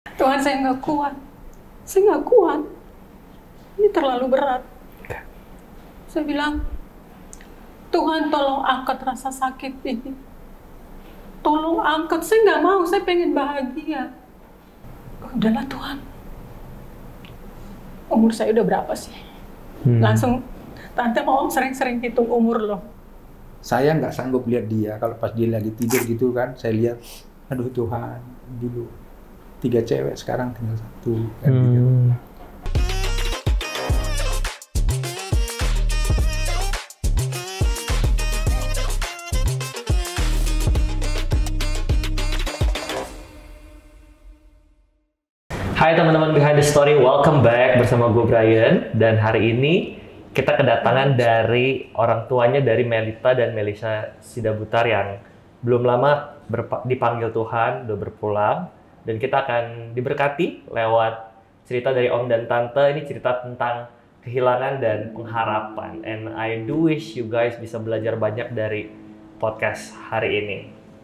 Tuhan, saya nggak kuat. Saya nggak kuat. Ini terlalu berat. Saya bilang, Tuhan tolong angkat rasa sakit ini. Tolong angkat, saya nggak mau, saya pengen bahagia. Udahlah Tuhan. Umur saya udah berapa sih? Langsung, tante mau sering-sering hitung umur loh. Saya nggak sanggup lihat dia kalau pas dia lagi tidur gitu kan, saya lihat, aduh Tuhan, dulu 3 cewek sekarang tinggal 1 kan gitu. Hai teman-teman Behind the Story, welcome back bersama gue Brian. Dan hari ini kita kedatangan dari orang tuanya dari Melita dan Melisa Sidabutar yang belum lama dipanggil Tuhan, udah berpulang. Dan kita akan diberkati lewat cerita dari Om dan Tante. Ini cerita tentang kehilangan dan pengharapan. And I do wish you guys bisa belajar banyak dari podcast hari ini.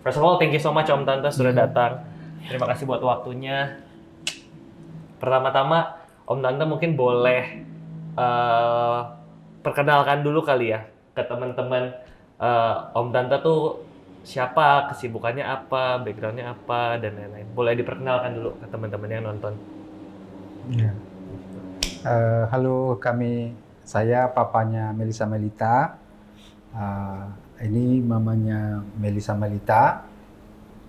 First of all, thank you so much Om Tante sudah datang. Terima kasih buat waktunya. Pertama-tama, Om Tante mungkin boleh perkenalkan dulu kali ya ke teman-teman. Om Tante tuh siapa, kesibukannya apa, backgroundnya apa, dan lain-lain. Boleh diperkenalkan dulu ke teman-teman yang nonton. Ya. Halo, saya papanya Melisa Melita. Ini mamanya Melisa Melita.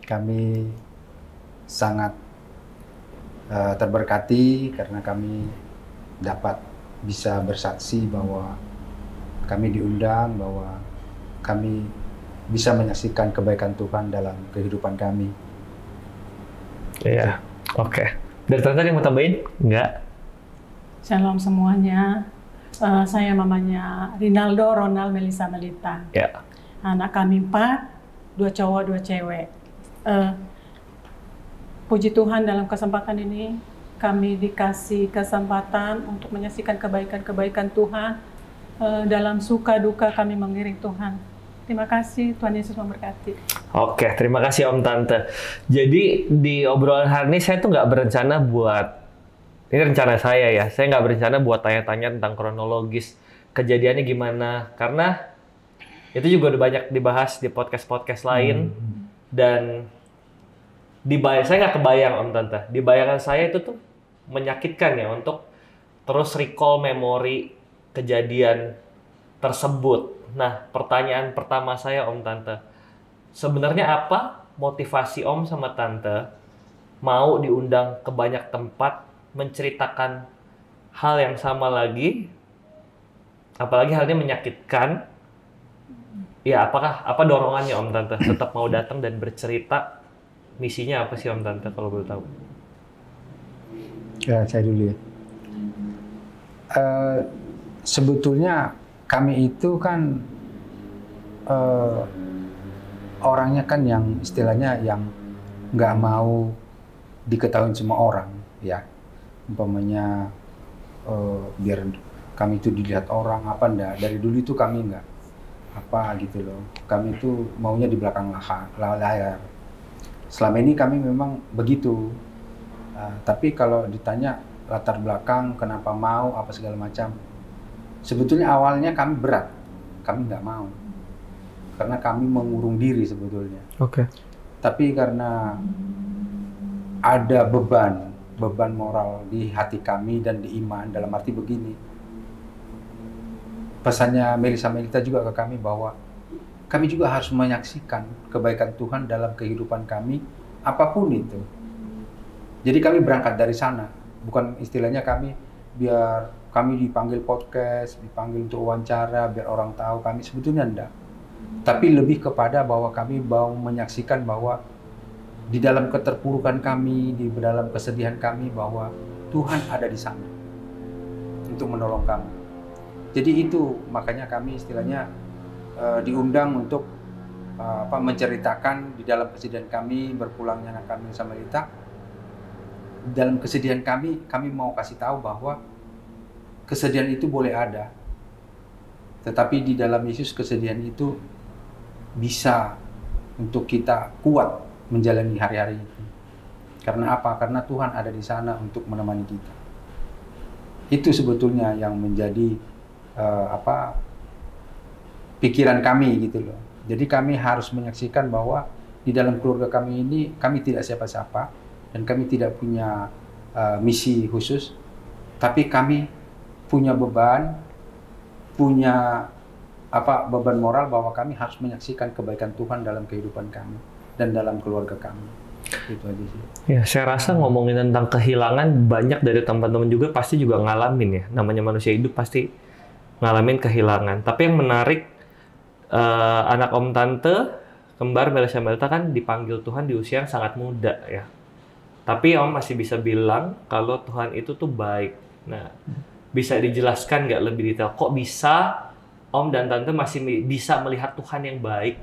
Kami sangat terberkati karena kami dapat bisa bersaksi bahwa kami diundang, bahwa kami bisa menyaksikan kebaikan Tuhan dalam kehidupan kami. Iya, oke. Dari Tante yang mau tambahin? Enggak? Shalom semuanya. Saya mamanya Ronald Melisa Melita. Ya. Anak kami 4, 2 cowok, 2 cewek. Puji Tuhan dalam kesempatan ini kami dikasih kesempatan untuk menyaksikan kebaikan-kebaikan Tuhan. Dalam suka duka kami mengiring Tuhan. Terima kasih, Tuhan Yesus memberkati. Oke, terima kasih Om Tante. Jadi di obrolan hari ini saya tuh nggak berencana ini rencana saya ya, saya nggak berencana buat tanya-tanya tentang kronologis kejadiannya gimana. Karena itu juga udah banyak dibahas di podcast-podcast lain. Dan saya nggak kebayang Om Tante, di bayangan saya itu tuh menyakitkan ya untuk terus recall memori kejadian tersebut. Nah, pertanyaan pertama saya Om Tante, sebenarnya apa motivasi Om sama Tante mau diundang ke banyak tempat menceritakan hal yang sama lagi, apalagi hal ini menyakitkan? Ya, apa dorongannya Om Tante tetap mau datang dan bercerita? Misinya apa sih Om Tante kalau boleh tahu? Ya, saya dulu ya. Sebetulnya kami itu kan orangnya kan yang istilahnya yang nggak mau diketahui semua orang ya. Umpamanya biar kami itu dilihat orang apa enggak. Dari dulu itu kami nggak apa gitu loh. Kami itu maunya di belakang layar. Selama ini kami memang begitu, tapi kalau ditanya latar belakang, kenapa mau, apa segala macam, sebetulnya awalnya kami berat, kami nggak mau, karena kami mengurung diri sebetulnya. Oke. Tapi karena ada beban moral di hati kami dan di iman, dalam arti begini, pesannya Melisa Melita juga ke kami bahwa kami juga harus menyaksikan kebaikan Tuhan dalam kehidupan kami, apapun itu. Jadi kami berangkat dari sana, bukan istilahnya biar kami dipanggil podcast, dipanggil untuk wawancara, biar orang tahu kami, sebetulnya enggak. Tapi lebih kepada bahwa kami mau menyaksikan bahwa di dalam keterpurukan kami, di dalam kesedihan kami, bahwa Tuhan ada di sana untuk menolong kami. Jadi itu makanya kami istilahnya diundang untuk menceritakan di dalam kesedihan kami, berpulangnya anak kami sama Melita. Dalam kesedihan kami mau kasih tahu bahwa kesedihan itu boleh ada, tetapi di dalam Yesus kesedihan itu bisa untuk kita kuat menjalani hari-hari itu. Karena apa? Karena Tuhan ada di sana untuk menemani kita. Itu sebetulnya yang menjadi pikiran kami gitu loh. Jadi kami harus menyaksikan bahwa di dalam keluarga kami ini kami tidak siapa-siapa dan kami tidak punya misi khusus, tapi kami punya beban, punya beban moral bahwa kami harus menyaksikan kebaikan Tuhan dalam kehidupan kami dan dalam keluarga kami. Itu aja sih. Ya, saya rasa ngomongin tentang kehilangan, banyak dari teman-teman juga pasti juga ngalamin ya. Namanya manusia hidup pasti ngalamin kehilangan. Tapi yang menarik, anak Om Tante kembar Melisa Melita kan dipanggil Tuhan di usia yang sangat muda ya. Tapi Om masih bisa bilang kalau Tuhan itu tuh baik. Nah, bisa dijelaskan nggak lebih detail? Kok bisa Om dan Tante masih bisa melihat Tuhan yang baik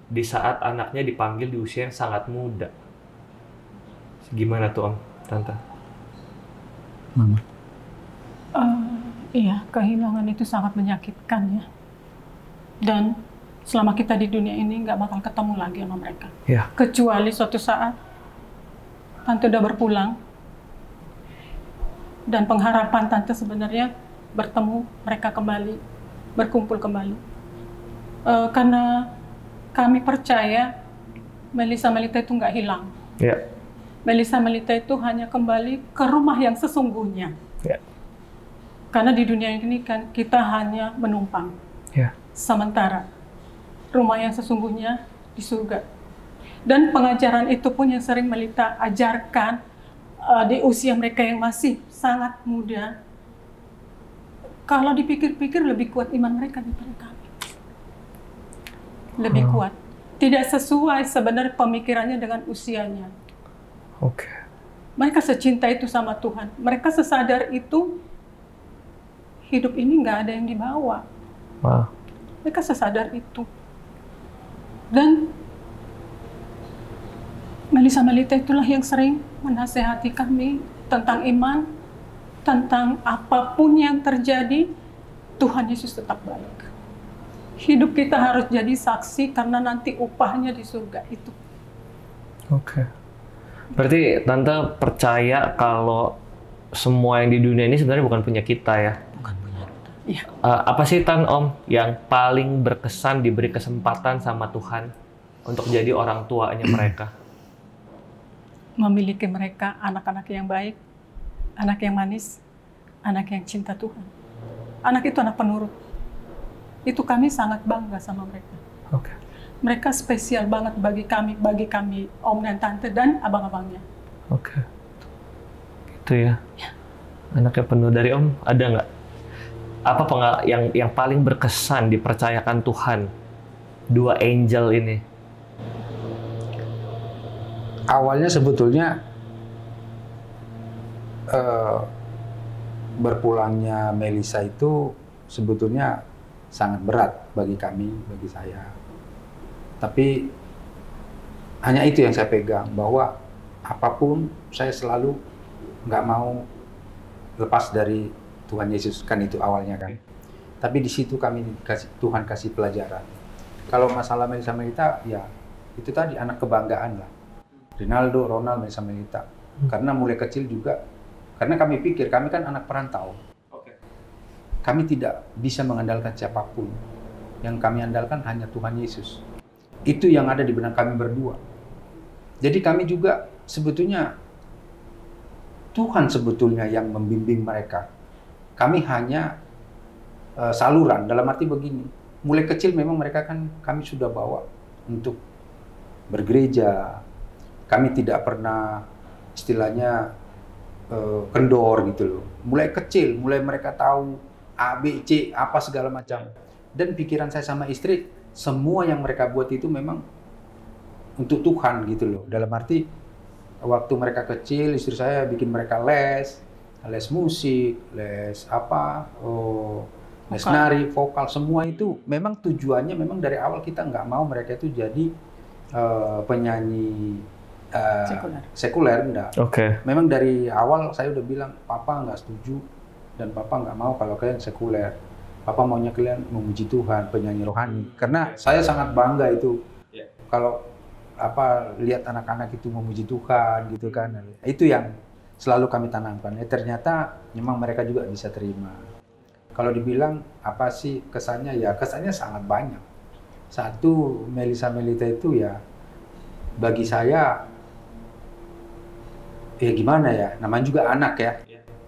di saat anaknya dipanggil di usia yang sangat muda? Gimana tuh Om, Tante? Mama. Iya, kehilangan itu sangat menyakitkan ya. Dan selama kita di dunia ini nggak bakal ketemu lagi sama mereka. Ya. Kecuali suatu saat Tante udah berpulang dan pengharapan Tante sebenarnya bertemu mereka kembali, berkumpul kembali. Karena kami percaya Melisa Melita itu nggak hilang. Ya. Melisa Melita itu hanya kembali ke rumah yang sesungguhnya. Ya. Karena di dunia ini kan kita hanya menumpang. Ya. Sementara rumah yang sesungguhnya di surga. Dan pengajaran itu pun yang sering Melita ajarkan di usia mereka yang masih sangat muda. Kalau dipikir-pikir lebih kuat iman mereka daripada kami. Lebih kuat. Tidak sesuai sebenarnya pemikirannya dengan usianya. Oke. Mereka secinta itu sama Tuhan. Mereka sesadar itu hidup ini nggak ada yang dibawa. Wow. Mereka sesadar itu. Dan Melisa Melita itulah yang sering menasehati kami tentang iman, tentang apapun yang terjadi, Tuhan Yesus tetap baik. Hidup kita harus jadi saksi karena nanti upahnya di surga itu. Oke. Berarti Tante percaya kalau semua yang di dunia ini sebenarnya bukan punya kita ya? Bukan punya kita. Iya. Apa sih Tan Om yang paling berkesan diberi kesempatan sama Tuhan untuk jadi orang tuanya mereka? Memiliki mereka anak-anak yang baik, anak yang manis, anak yang cinta Tuhan. Anak itu anak penurut. Itu kami sangat bangga sama mereka. Oke. Mereka spesial banget bagi kami Om dan Tante dan abang-abangnya. Oke. Gitu ya. Anaknya penuh. Dari Om ada nggak apa yang paling berkesan dipercayakan Tuhan dua angel ini? Awalnya sebetulnya berpulangnya Melisa itu sebetulnya sangat berat bagi kami, bagi saya. Tapi hanya itu yang saya pegang, bahwa apapun saya selalu nggak mau lepas dari Tuhan Yesus, kan itu awalnya kan. Tapi di situ Tuhan kasih pelajaran. Kalau masalah Melisa Melita, ya itu tadi anak kebanggaan lah. Ronald, Melisa Melita. Karena mulai kecil juga, karena kami pikir, kami kan anak perantau. Kami tidak bisa mengandalkan siapapun. Yang kami andalkan hanya Tuhan Yesus. Itu yang ada di benak kami berdua. Jadi kami juga sebetulnya, Tuhan sebetulnya yang membimbing mereka. Kami hanya saluran, dalam arti begini. Mulai kecil memang mereka kan kami sudah bawa untuk bergereja. Kami tidak pernah istilahnya kendor gitu loh. Mulai kecil, mulai mereka tahu A, B, C, apa segala macam. Dan pikiran saya sama istri, semua yang mereka buat itu memang untuk Tuhan gitu loh. Dalam arti, waktu mereka kecil, istri saya bikin mereka les musik, les nari, vokal, semua itu memang tujuannya memang dari awal kita nggak mau mereka itu jadi penyanyi sekuler, enggak. Oke. Memang dari awal saya udah bilang, Papa nggak setuju dan Papa nggak mau kalau kalian sekuler. Papa maunya kalian memuji Tuhan, penyanyi rohani. Karena saya sangat bangga itu kalau lihat anak-anak itu memuji Tuhan gitu kan. Itu yang selalu kami tanamkan. Ternyata memang mereka juga bisa terima. Kalau dibilang apa sih kesannya, ya kesannya sangat banyak. Satu, Melisa Melita itu ya bagi saya ya gimana ya, namanya juga anak ya.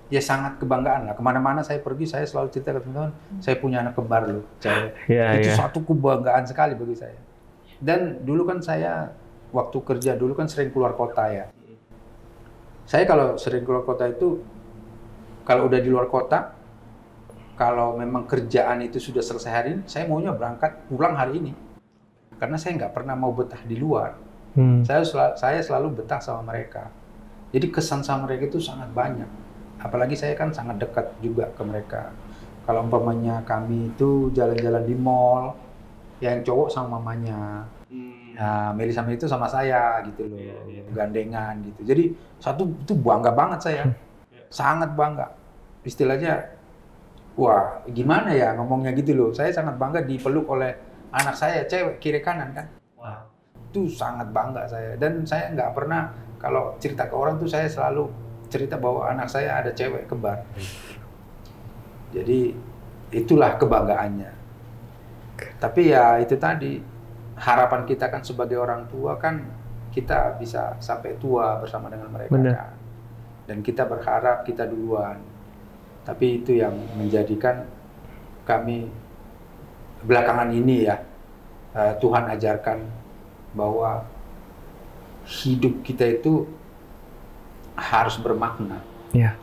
Ya sangat kebanggaan lah. Kemana-mana saya pergi, saya selalu cerita ke teman-teman, saya punya anak kembar loh, cewek. Itu satu kebanggaan sekali bagi saya. Dan dulu kan saya, waktu kerja dulu kan sering keluar kota ya. Saya kalau sering keluar kota itu, kalau udah di luar kota, kalau memang kerjaan itu sudah selesai hari ini, saya maunya berangkat pulang hari ini. Karena saya nggak pernah mau betah di luar. Saya selalu betah sama mereka. Jadi kesan sama mereka itu sangat banyak. Apalagi saya kan sangat dekat juga ke mereka. Kalau umpamanya kami itu jalan-jalan di mall, yang cowok sama mamanya, nah, Melisa itu sama saya gitu loh, gandengan gitu. Jadi satu itu bangga banget saya, sangat bangga. Istilahnya, wah gimana ya ngomongnya gitu loh. Saya sangat bangga dipeluk oleh anak saya, cewek kiri kanan kan. Wow. Itu sangat bangga saya. Dan saya nggak pernah kalau cerita ke orang tuh saya selalu cerita bahwa anak saya ada cewek kembar. Jadi itulah kebanggaannya. Tapi ya itu tadi, harapan kita kan sebagai orang tua kan kita bisa sampai tua bersama dengan mereka. Kan? Dan kita berharap kita duluan. Tapi itu yang menjadikan kami belakangan ini ya, Tuhan ajarkan bahwa hidup kita itu harus bermakna. Ya.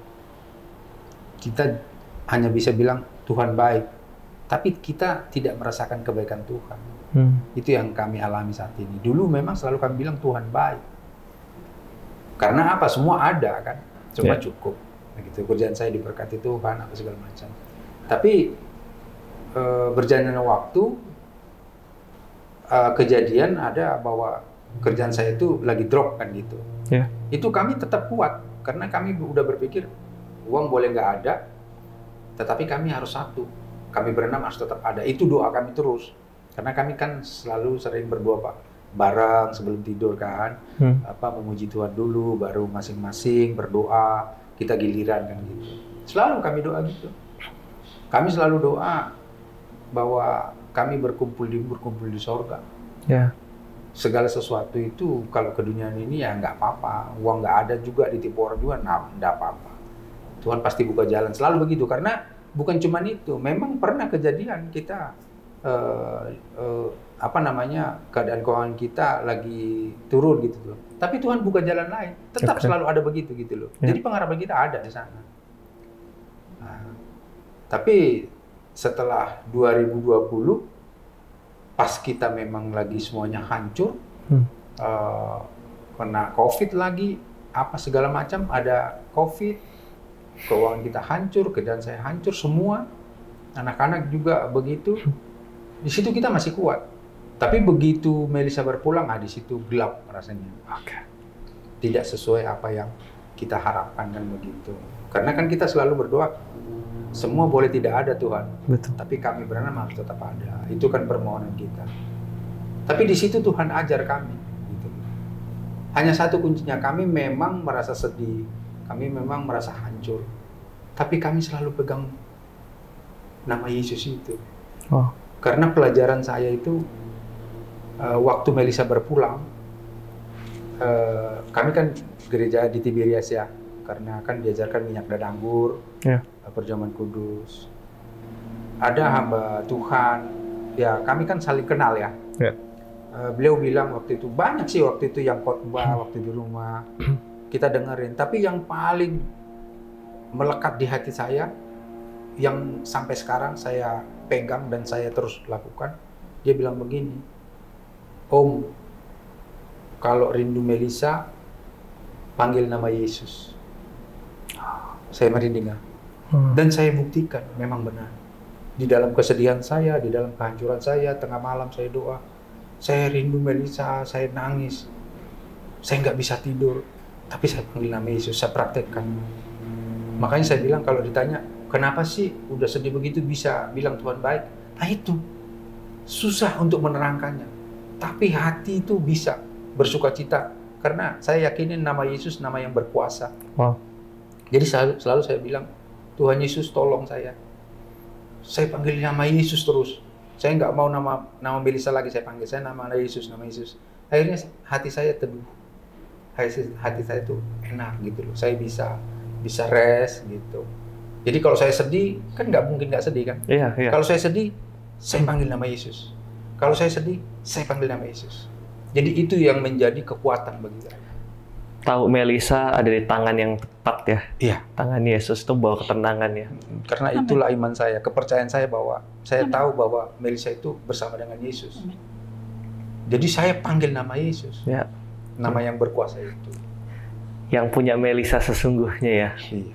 Kita hanya bisa bilang Tuhan baik, tapi kita tidak merasakan kebaikan Tuhan. Itu yang kami alami saat ini. Dulu memang selalu kami bilang Tuhan baik. Karena apa? Semua ada kan, semua cukup. Begitu. Kerjaan saya diberkati Tuhan, apa segala macam. Tapi berjalannya waktu, kejadian ada bahwa kerjaan saya itu lagi drop kan gitu. Yeah. Itu kami tetap kuat karena kami udah berpikir uang boleh nggak ada, tetapi kami harus satu. Kami berenam harus tetap ada. Itu doa kami terus. Karena kami kan selalu sering berdoa Pak, bareng sebelum tidur kan, memuji Tuhan dulu, baru masing-masing berdoa. Kita giliran kan gitu. Selalu kami doa gitu. Kami selalu doa bahwa kami berkumpul di sorga. Yeah. Segala sesuatu itu kalau ke dunia ini ya nggak apa-apa, uang nggak ada juga, ditipu orang juga, nggak apa-apa. Tuhan pasti buka jalan, selalu begitu. Karena bukan cuma itu, memang pernah kejadian kita keadaan keuangan kita lagi turun gitu loh. Tapi Tuhan buka jalan lain, tetap selalu ada begitu gitu loh. Jadi pengharapan kita ada di sana. Nah, tapi setelah 2020 pas kita memang lagi semuanya hancur, kena COVID lagi, apa segala macam, ada COVID, keuangan kita hancur, kerjaan saya hancur, semua, anak-anak juga begitu. Di situ kita masih kuat. Tapi begitu Melisa berpulang, di situ gelap rasanya. Tidak sesuai apa yang kita harapkan kan begitu. Karena kan kita selalu berdoa, semua boleh tidak ada Tuhan, betul. Tapi kami berenam harus tetap ada. Itu kan permohonan kita. Tapi di situ Tuhan ajar kami. Gitu. Hanya satu kuncinya, kami memang merasa sedih, kami memang merasa hancur. Tapi kami selalu pegang nama Yesus itu. Oh. Karena pelajaran saya itu, waktu Melisa berpulang, kami kan gereja di Tiberias ya, karena kan diajarkan minyak dan anggur. Yeah. Perjamuan kudus. Ada hamba Tuhan, ya kami kan saling kenal ya. Yeah. Beliau bilang waktu itu, banyak sih waktu itu yang khotbah waktu di rumah, kita dengerin. Tapi yang paling melekat di hati saya, yang sampai sekarang saya pegang dan saya terus lakukan, dia bilang begini, Om, kalau rindu Melisa, panggil nama Yesus. Saya merinding. Dan saya buktikan memang benar. Di dalam kesedihan saya, di dalam kehancuran saya, tengah malam saya doa, saya rindu Melisa, saya nangis, saya nggak bisa tidur, tapi saya panggil nama Yesus, saya praktekkan. Makanya saya bilang kalau ditanya, kenapa sih udah sedih begitu bisa bilang Tuhan baik? Nah itu, susah untuk menerangkannya. Tapi hati itu bisa. bersukacita karena saya yakinin nama Yesus nama yang berkuasa. Wow. Jadi selalu saya bilang, Tuhan Yesus tolong saya. Saya panggil nama Yesus terus. Saya nggak mau nama Melisa lagi saya panggil. Saya nama Yesus, nama Yesus. Akhirnya hati saya teduh. Hati saya tuh enak gitu loh. Saya bisa rest gitu. Jadi kalau saya sedih, kan nggak mungkin nggak sedih kan? Iya. Kalau saya sedih, saya panggil nama Yesus. Kalau saya sedih, saya panggil nama Yesus. Jadi itu yang menjadi kekuatan bagi saya. Tahu Melisa ada di tangan yang tepat ya. Iya. Tangan Yesus itu bawa ketenangan ya. Karena itulah iman saya, kepercayaan saya bahwa saya tahu bahwa Melisa itu bersama dengan Yesus. Jadi saya panggil nama Yesus. Ya. Nama yang berkuasa itu. Yang punya Melisa sesungguhnya ya. Iya.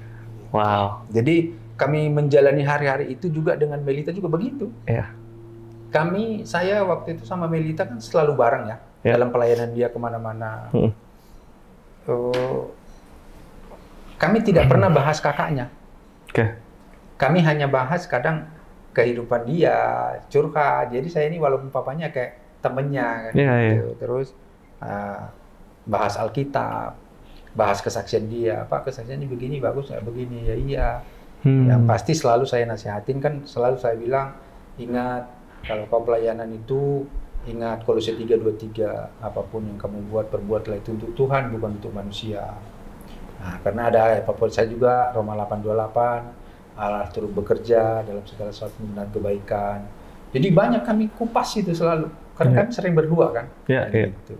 Wow. Jadi kami menjalani hari-hari itu juga dengan Melita juga begitu. Iya. Saya waktu itu sama Melita kan selalu bareng ya. Dalam pelayanan dia kemana-mana. Kami tidak pernah bahas kakaknya. Oke. Kami hanya bahas kadang kehidupan dia, curhat. Jadi saya ini walaupun papanya kayak temennya kan. Gitu. Terus bahas Alkitab, bahas kesaksian dia. Pak, kesaksiannya begini bagus nggak begini? Ya iya. Yang pasti selalu saya nasihatin kan, selalu saya bilang, ingat kalau kau pelayanan itu ingat Kolose 3:23, apapun yang kamu buat, perbuatlah itu untuk Tuhan, bukan untuk manusia. Nah, karena ada favorit saya juga, Roma 8:28, Allah turut bekerja dalam segala sesuatu dan kebaikan. Jadi banyak kami kupas itu selalu, karena kami sering berdua kan. Gitu.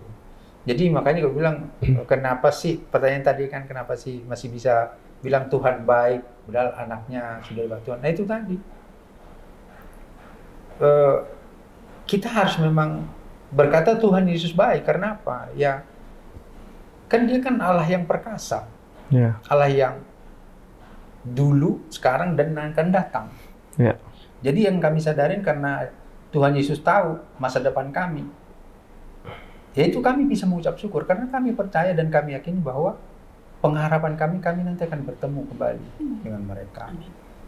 Jadi makanya gue bilang, kenapa sih, pertanyaan tadi kan, kenapa sih masih bisa bilang Tuhan baik, padahal anaknya sudah dibawa Tuhan. Nah itu tadi. Kita harus memang berkata Tuhan Yesus baik, karena apa? Ya, kan dia kan Allah yang perkasa, Allah yang dulu, sekarang, dan akan datang. Jadi yang kami sadarin karena Tuhan Yesus tahu masa depan kami, yaitu kami bisa mengucap syukur karena kami percaya dan kami yakini bahwa pengharapan kami nanti akan bertemu kembali dengan mereka.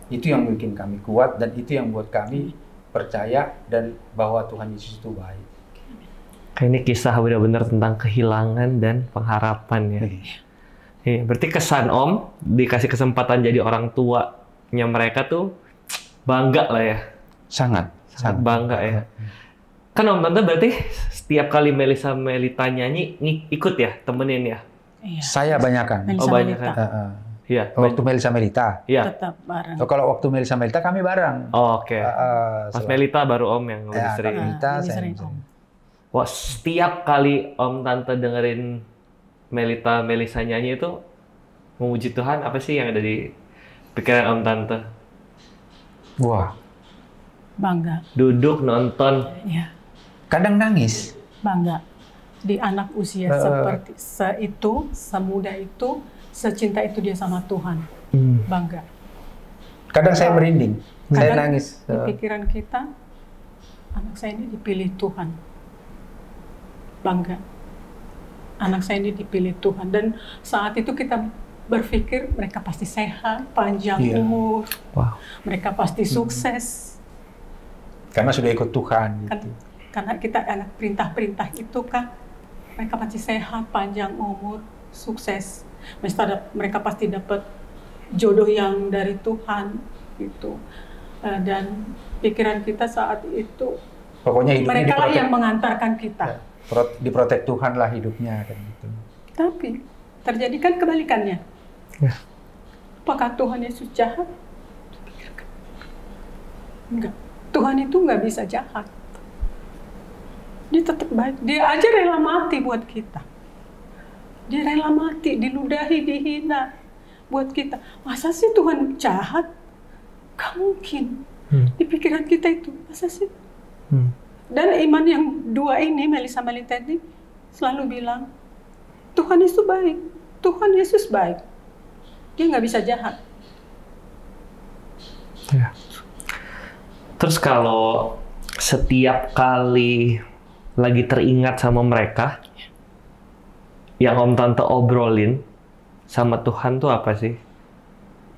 Itu yang bikin kami kuat dan itu yang buat kami percaya dan bahwa Tuhan Yesus itu baik. Ini kisah benar-benar tentang kehilangan dan pengharapan ya. Berarti kesan Om dikasih kesempatan jadi orang tuanya mereka tuh bangga lah ya. Sangat bangga ya. Kan Om Tante berarti setiap kali Melisa Melita nyanyi ikut ya, temenin ya? Iya. Saya banyakan. Banyakan. Iya. Waktu Melisa Melita. Iya. Tetap bareng. Kalau waktu Melisa Melita kami bareng. Oke. Pas Melita baru Om yang lebih sering. Melita saya sering. Wah, setiap kali Om Tante dengerin Melisa nyanyi itu memuji Tuhan, apa sih yang ada di pikiran Om Tante? Wah. Bangga. Duduk nonton. Iya. Kadang nangis. Bangga. Di anak usia seperti itu, semuda itu, secinta itu dia sama Tuhan. Bangga. Kadang saya merinding. Saya nangis. Di pikiran kita, anak saya ini dipilih Tuhan. Bangga. Anak saya ini dipilih Tuhan. Dan saat itu kita berpikir mereka pasti sehat, panjang umur. Wow. Mereka pasti sukses. Karena sudah ikut Tuhan. Gitu. Karena kita anak perintah-perintah itu kan, mereka pasti sehat, panjang umur, sukses. Mereka pasti dapat jodoh yang dari Tuhan gitu. Dan pikiran kita saat itu, pokoknya hidupnya mereka lah yang mengantarkan kita. Diprotek Tuhan lah hidupnya kan gitu. Tapi terjadi kan kebalikannya. Apakah Tuhan Yesus jahat? Enggak. Tuhan itu nggak bisa jahat. Dia tetap baik. Dia aja rela mati buat kita. Dia rela mati, diludahi, dihina buat kita. Masa sih Tuhan jahat? Gak mungkin. Di pikiran kita itu, masa sih? Dan iman yang dua ini, Melisa Melita ini, selalu bilang, Tuhan Yesus baik. Tuhan Yesus baik. Dia nggak bisa jahat. Ya. Terus kalau setiap kali lagi teringat sama mereka, yang Om Tante obrolin sama Tuhan tuh apa sih?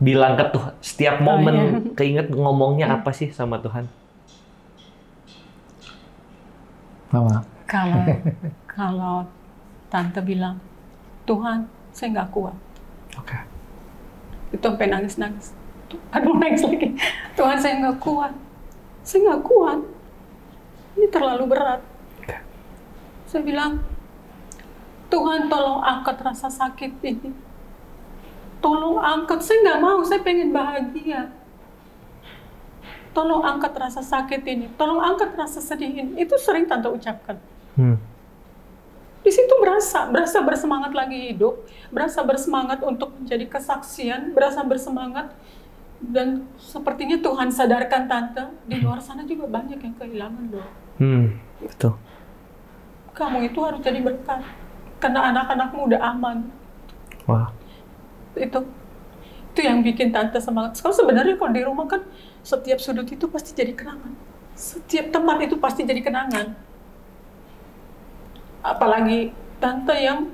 Bilang ke Tuhan, setiap momen keinget ngomongnya apa sih sama Tuhan? Mama. Kalau tante bilang, Tuhan, saya nggak kuat. Oke. Itu sampai nangis-nangis. Aduh, nangis lagi. Tuhan, saya nggak kuat. Saya nggak kuat. Ini terlalu berat. Oke. Saya bilang, Tuhan tolong angkat rasa sakit ini. Tolong angkat. Saya nggak mau, saya pengen bahagia. Tolong angkat rasa sakit ini. Tolong angkat rasa sedih ini. Itu sering tante ucapkan. Di situ berasa bersemangat lagi hidup, berasa bersemangat untuk menjadi kesaksian, berasa bersemangat, dan sepertinya Tuhan sadarkan tante, di luar sana juga banyak yang kehilangan loh. Betul. Kamu itu harus jadi berkat, karena anak-anakmu udah aman. Wah. Itu yang bikin tante semangat. Kalau sebenarnya kalau di rumah kan, setiap sudut itu pasti jadi kenangan. Setiap tempat itu pasti jadi kenangan. Apalagi tante yang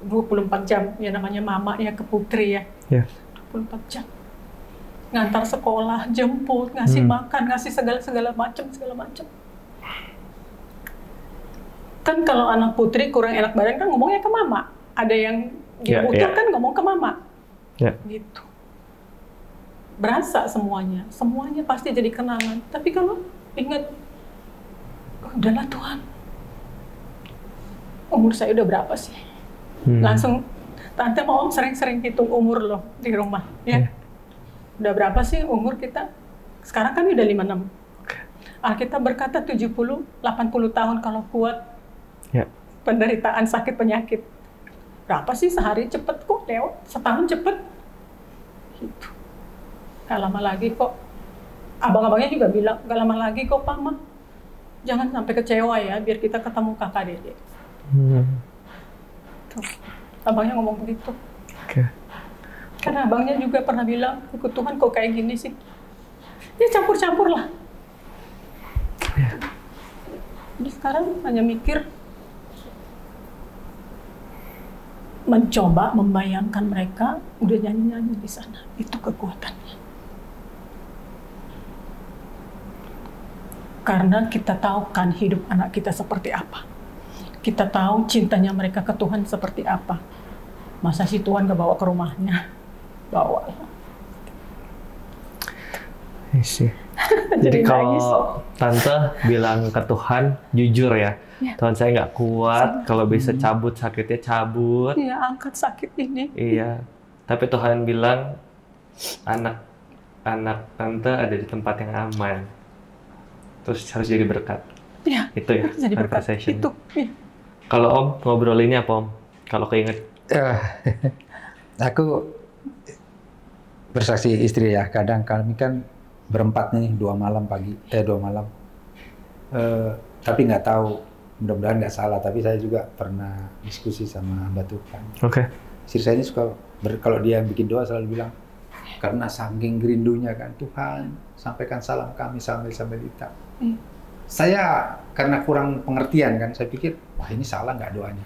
24 jam, ya namanya mama ya ke putri ya. 24 jam. Ngantar sekolah, jemput, ngasih makan, ngasih segala macam. Kan kalau anak putri kurang enak badan kan ngomongnya ke mama. Ada yang dia butuh kan ngomong ke mama. Gitu. Berasa semuanya pasti jadi kenangan. Tapi kalau ingat, udahlah Tuhan, umur saya udah berapa sih? Langsung, tante mau sering-sering hitung umur loh di rumah, ya. Udah berapa sih umur kita? Sekarang kan udah 56. Alkitab berkata 70, 80 tahun kalau kuat penderitaan sakit penyakit. Berapa sih sehari cepet kok lewat, setahun cepet. Gitu. Gak lama lagi kok. Abang-abangnya juga bilang, gak lama lagi kok Mama. Jangan sampai kecewa ya, biar kita ketemu kakak Dede. Tuh. Abangnya ngomong begitu. Karena abangnya juga pernah bilang, ikut Tuhan kok kayak gini sih. Ya campur-campur lah. Jadi sekarang hanya mikir, mencoba membayangkan mereka udah nyanyi-nyanyi di sana. Itu kekuatannya. Karena kita tahu kan hidup anak kita seperti apa. Kita tahu cintanya mereka ke Tuhan seperti apa. Masa sih Tuhan gak bawa ke rumahnya? Bawa. Jadi kalau tante bilang ke Tuhan, jujur ya, Tuhan saya nggak kuat, kalau bisa cabut sakitnya cabut. Iya, angkat sakit ini. Iya, tapi Tuhan bilang, anak tante ada di tempat yang aman. Terus harus jadi berkat. Iya, itu ya, jadi berkat. Itu. Iya. Kalau Om, ngobrolinnya apa Om? Kalau keinget? Aku bersaksi istri ya, kadang kami kan berempat nih, 2 malam. Tapi nggak tahu, mudah-mudahan nggak salah, tapi saya juga pernah diskusi sama Mbak Tuhan. Istri saya ini suka, kalau dia bikin doa selalu bilang, karena saking rindunya kan, Tuhan sampaikan salam kami sambil Lita. Saya karena kurang pengertian kan, saya pikir, wah ini salah nggak doanya?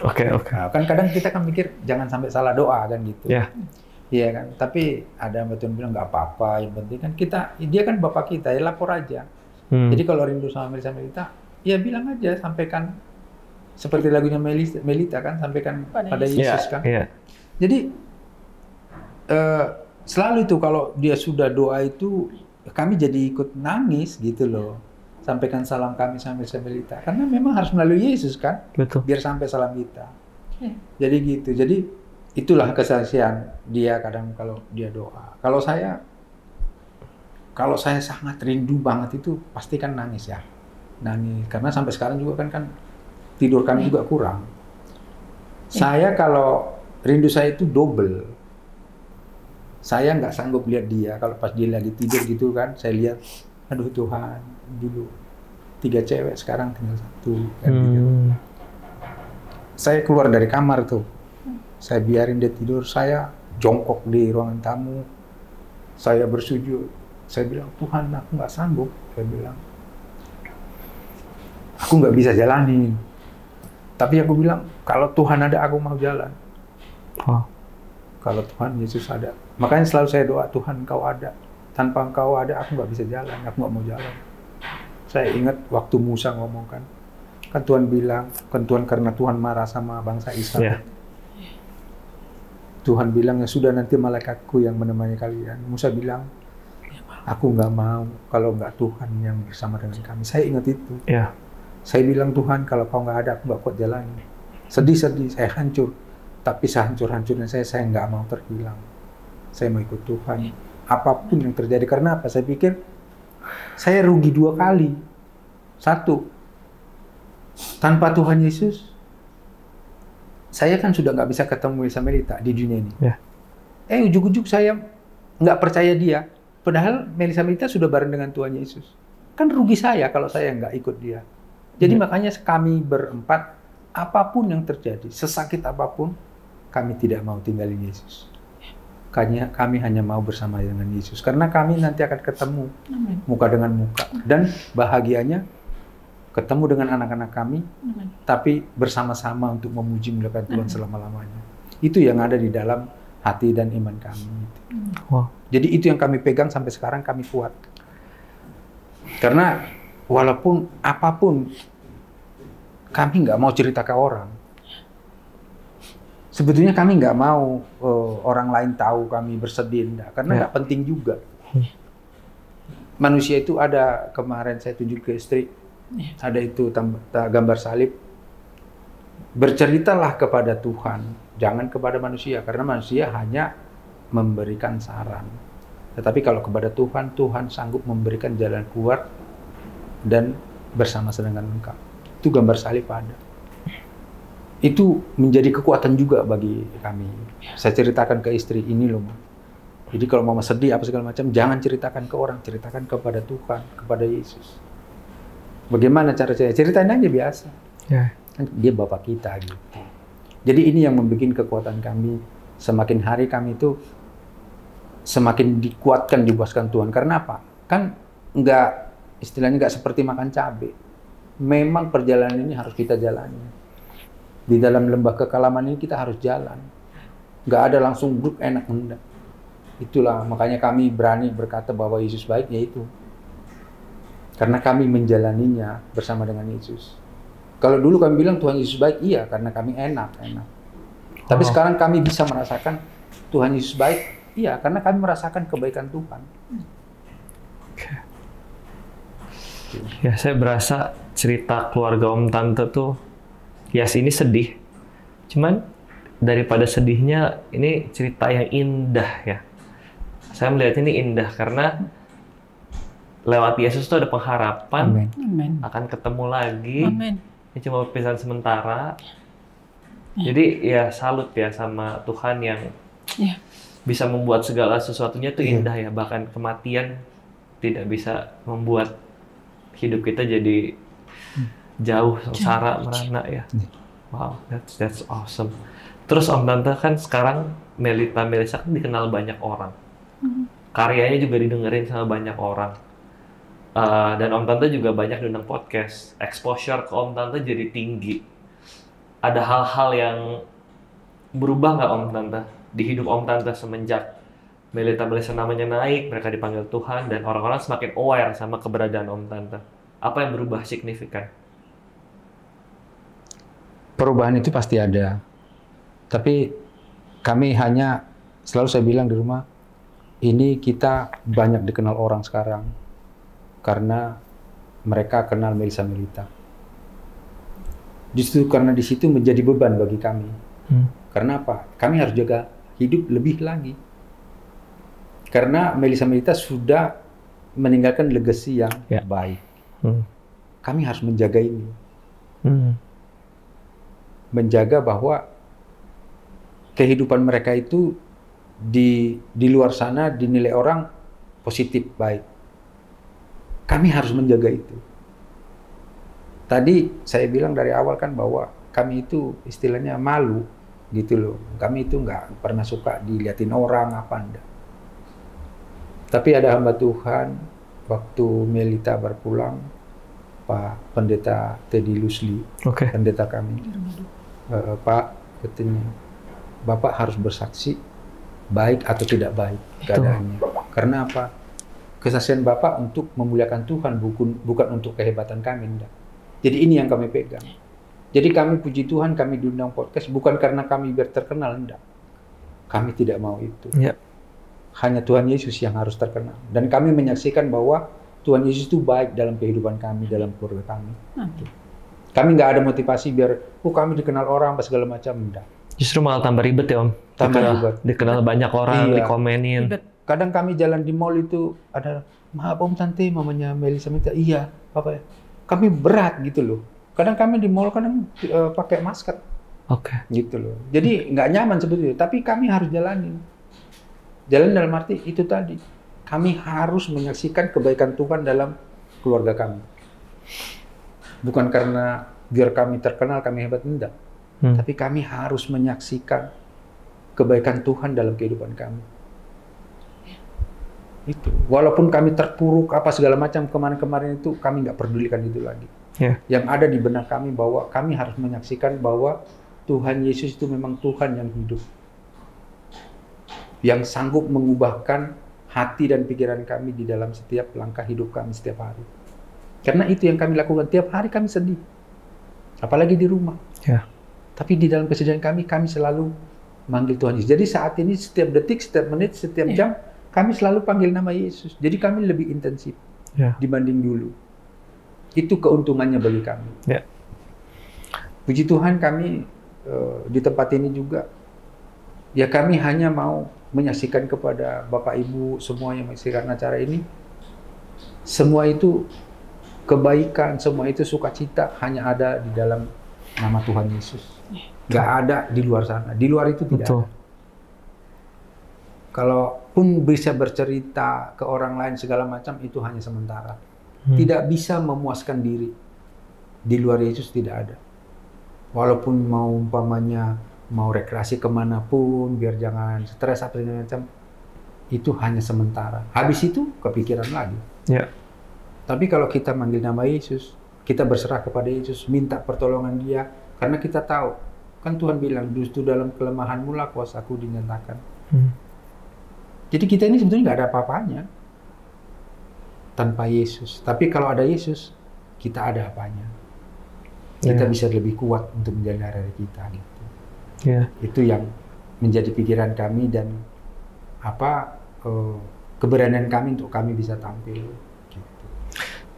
Nah, kan kadang kita kan mikir jangan sampai salah doa kan gitu. Iya kan. Tapi ada Mbak Tuhan bilang nggak apa-apa, yang penting kan dia kan bapak kita, ya lapor aja. Jadi kalau rindu sama Melita, ya bilang aja, sampaikan seperti lagunya Melita kan, sampaikan pada Yesus kan. Jadi selalu itu kalau dia sudah doa itu, kami jadi ikut nangis gitu loh. Sampaikan salam kami sampai Melita. Karena memang harus melalui Yesus kan. Betul. Biar sampai salam kita. Jadi gitu. Jadi itulah kesaksian dia kadang kalau dia doa. Kalau saya sangat rindu banget itu pasti kan nangis ya. Nangis. Karena sampai sekarang juga kan tidur kami juga kurang. Saya kalau rindu saya itu double. Saya nggak sanggup lihat dia. Kalau pas dia lagi tidur gitu kan, saya lihat, aduh Tuhan, dulu 3 cewek, sekarang tinggal 1. Kan gitu. Saya keluar dari kamar tuh, saya biarin dia tidur, saya jongkok di ruangan tamu, saya bersujud, saya bilang, Tuhan aku nggak sanggup, saya bilang, aku nggak bisa jalanin. Tapi aku bilang, kalau Tuhan ada aku mau jalan. Kalau Tuhan Yesus ada, makanya selalu saya doa, Tuhan Engkau ada. Tanpa Engkau ada, aku nggak bisa jalan, aku nggak mau jalan. Saya ingat waktu Musa ngomong kan, Kan Tuhan bilang, kan Tuhan karena Tuhan marah sama bangsa Israel. Yeah. Tuhan bilang, ya sudah nanti malaikatku yang menemani kalian. Musa bilang, aku nggak mau kalau nggak Tuhan yang bersama dengan kami. Saya ingat itu. Yeah. Saya bilang, Tuhan kalau kau nggak ada, aku nggak kuat jalan. Sedih-sedih, saya hancur. Tapi sehancur-hancurnya saya nggak mau terhilang. Saya mau ikut Tuhan. Apapun yang terjadi. Karena apa? Saya pikir, saya rugi 2 kali. 1, tanpa Tuhan Yesus, saya kan sudah nggak bisa ketemu sama Melita di dunia ini. Yeah. Ujuk-ujuk saya nggak percaya dia. Padahal Melisa Melita sudah bareng dengan Tuhan Yesus. Kan rugi saya kalau saya nggak ikut dia. Jadi makanya kami berempat, apapun yang terjadi, sesakit apapun, kami tidak mau tinggalin Yesus. Kami hanya mau bersama dengan Yesus. Karena kami nanti akan ketemu muka dengan muka. Dan bahagianya, ketemu dengan anak-anak kami, tapi bersama-sama untuk memuji muliakan Tuhan selama-lamanya. Itu yang ada di dalam hati dan iman kami. Wow. Jadi itu yang kami pegang sampai sekarang, kami kuat. Karena walaupun apapun, kami nggak mau cerita ke orang. Sebetulnya kami nggak mau orang lain tahu kami bersedih, karena nggak penting juga. Manusia itu ada, kemarin saya tunjuk ke istri, ada itu gambar salib. Berceritalah kepada Tuhan, jangan kepada manusia, karena manusia hanya memberikan saran. Tetapi kalau kepada Tuhan, Tuhan sanggup memberikan jalan keluar dan bersama dengan engkau. Itu gambar salib ada. Itu menjadi kekuatan juga bagi kami. Saya ceritakan ke istri, ini loh. Jadi kalau mama sedih apa segala macam, jangan ceritakan ke orang, ceritakan kepada Tuhan, kepada Yesus. Bagaimana cara saya? Ceritain aja biasa. Yeah. Dia Bapak kita gitu. Jadi ini yang membuat kekuatan kami. Semakin hari kami itu semakin dikuatkan, dipuaskan Tuhan. Karena apa? Kan istilahnya nggak seperti makan cabai. Memang perjalanan ini harus kita jalani. Di dalam lembah kekalaman ini kita harus jalan. Nggak ada langsung grup enak enggak. Itulah makanya kami berani berkata bahwa Yesus baik, yaitu karena kami menjalaninya bersama dengan Yesus. Kalau dulu kami bilang Tuhan Yesus baik, iya karena kami enak. Tapi sekarang kami bisa merasakan Tuhan Yesus baik, iya karena kami merasakan kebaikan Tuhan. Ya, saya berasa cerita keluarga Om Tante tuh, ini sedih. Cuman daripada sedihnya, ini cerita yang indah ya. Saya melihat ini indah karena lewat Yesus tuh ada pengharapan. Amin. Akan ketemu lagi. Amin. Ini cuma perpisahan sementara. Jadi ya salut ya sama Tuhan yang bisa membuat segala sesuatunya tuh indah ya. Bahkan kematian tidak bisa membuat hidup kita jadi jauh, sengsara, merana ya. Wow, that's awesome. Terus Om Tante kan sekarang Melita Melisa kan dikenal banyak orang. Karyanya juga didengerin sama banyak orang. Dan Om Tante juga banyak diundang podcast. Exposure ke Om Tante jadi tinggi. Ada hal-hal yang berubah nggak Om Tante di hidup Om Tante semenjak Melita Melisa namanya naik, mereka dipanggil Tuhan, dan orang-orang semakin aware sama keberadaan Om Tante. Apa yang berubah signifikan? Perubahan itu pasti ada. Tapi kami hanya, selalu saya bilang di rumah, ini kita banyak dikenal orang sekarang. Karena mereka kenal Melisa Melita. Justru karena di situ menjadi beban bagi kami. Karena apa? Kami harus jaga hidup lebih lagi. Karena Melisa Melita sudah meninggalkan legacy yang baik. Kami harus menjaga ini. Menjaga bahwa kehidupan mereka itu di luar sana dinilai orang positif, baik. Kami harus menjaga itu. Tadi saya bilang dari awal kan bahwa kami itu istilahnya malu gitu loh. Kami itu nggak pernah suka diliatin orang apa enggak. Tapi ada hamba Tuhan waktu Melita berpulang, Pak Pendeta Teddy Lusli, pendeta kami, Pak katanya, Bapak harus bersaksi baik atau tidak baik keadaannya. Karena apa? Kesaksian Bapak untuk memuliakan Tuhan, bukan untuk kehebatan kami, enggak. Jadi ini yang kami pegang. Jadi kami puji Tuhan, kami diundang podcast bukan karena kami biar terkenal, enggak. Kami tidak mau itu. Ya. Hanya Tuhan Yesus yang harus terkenal. Dan kami menyaksikan bahwa Tuhan Yesus itu baik dalam kehidupan kami, dalam keluarga kami. Kami nggak ada motivasi biar, kami dikenal orang, apa segala macam, enggak. Justru malah tambah ribet ya Om. Tambah ribet. Dikenal banyak orang, Iya. dikomenin. Kadang kami jalan di mall itu ada, maaf Om Tante, mamanya Melisa minta, iya, apa ya? Kami berat gitu loh. Kadang kami di mall pakai masker. Oke. Gitu loh. Jadi nggak nyaman sebetulnya, tapi kami harus jalanin. Jalan dalam arti itu tadi. Kami harus menyaksikan kebaikan Tuhan dalam keluarga kami. Bukan karena biar kami terkenal, kami hebat, enggak. Tapi kami harus menyaksikan kebaikan Tuhan dalam kehidupan kami. Itu. Walaupun kami terpuruk apa segala macam kemarin-kemarin itu, kami nggak pedulikan itu lagi. Yeah. Yang ada di benak kami bahwa kami harus menyaksikan bahwa Tuhan Yesus itu memang Tuhan yang hidup. Yang sanggup mengubahkan hati dan pikiran kami di dalam setiap langkah hidup kami setiap hari. Karena itu yang kami lakukan. Tiap hari kami sedih. Apalagi di rumah. Yeah. Tapi di dalam kesedihan kami selalu manggil Tuhan Yesus. Jadi saat ini setiap detik, setiap menit, setiap jam, kami selalu panggil nama Yesus. Jadi kami lebih intensif dibanding dulu. Itu keuntungannya bagi kami. Yeah. Puji Tuhan kami di tempat ini juga, ya kami hanya mau menyaksikan kepada Bapak Ibu semua yang menyaksikan acara ini, semua itu kebaikan, semua itu sukacita hanya ada di dalam nama Tuhan Yesus. Nggak ada di luar sana. Di luar itu tidak ada. Kalaupun bisa bercerita ke orang lain segala macam, itu hanya sementara. Tidak bisa memuaskan diri. Di luar Yesus tidak ada. Walaupun mau umpamanya mau rekreasi kemanapun, biar jangan stres apa segala macam, itu hanya sementara. Habis itu kepikiran lagi. Yeah. Tapi kalau kita manggil nama Yesus, kita berserah kepada Yesus, minta pertolongan Dia, karena kita tahu, kan Tuhan bilang, justru dalam kelemahanmu lah kuasaku dinyatakan. Jadi kita ini sebetulnya nggak ada apa-apanya tanpa Yesus. Tapi kalau ada Yesus, kita ada apanya. Kita bisa lebih kuat untuk menjalani hari kita. Gitu. Itu yang menjadi pikiran kami dan keberanian kami untuk kami bisa tampil. Gitu.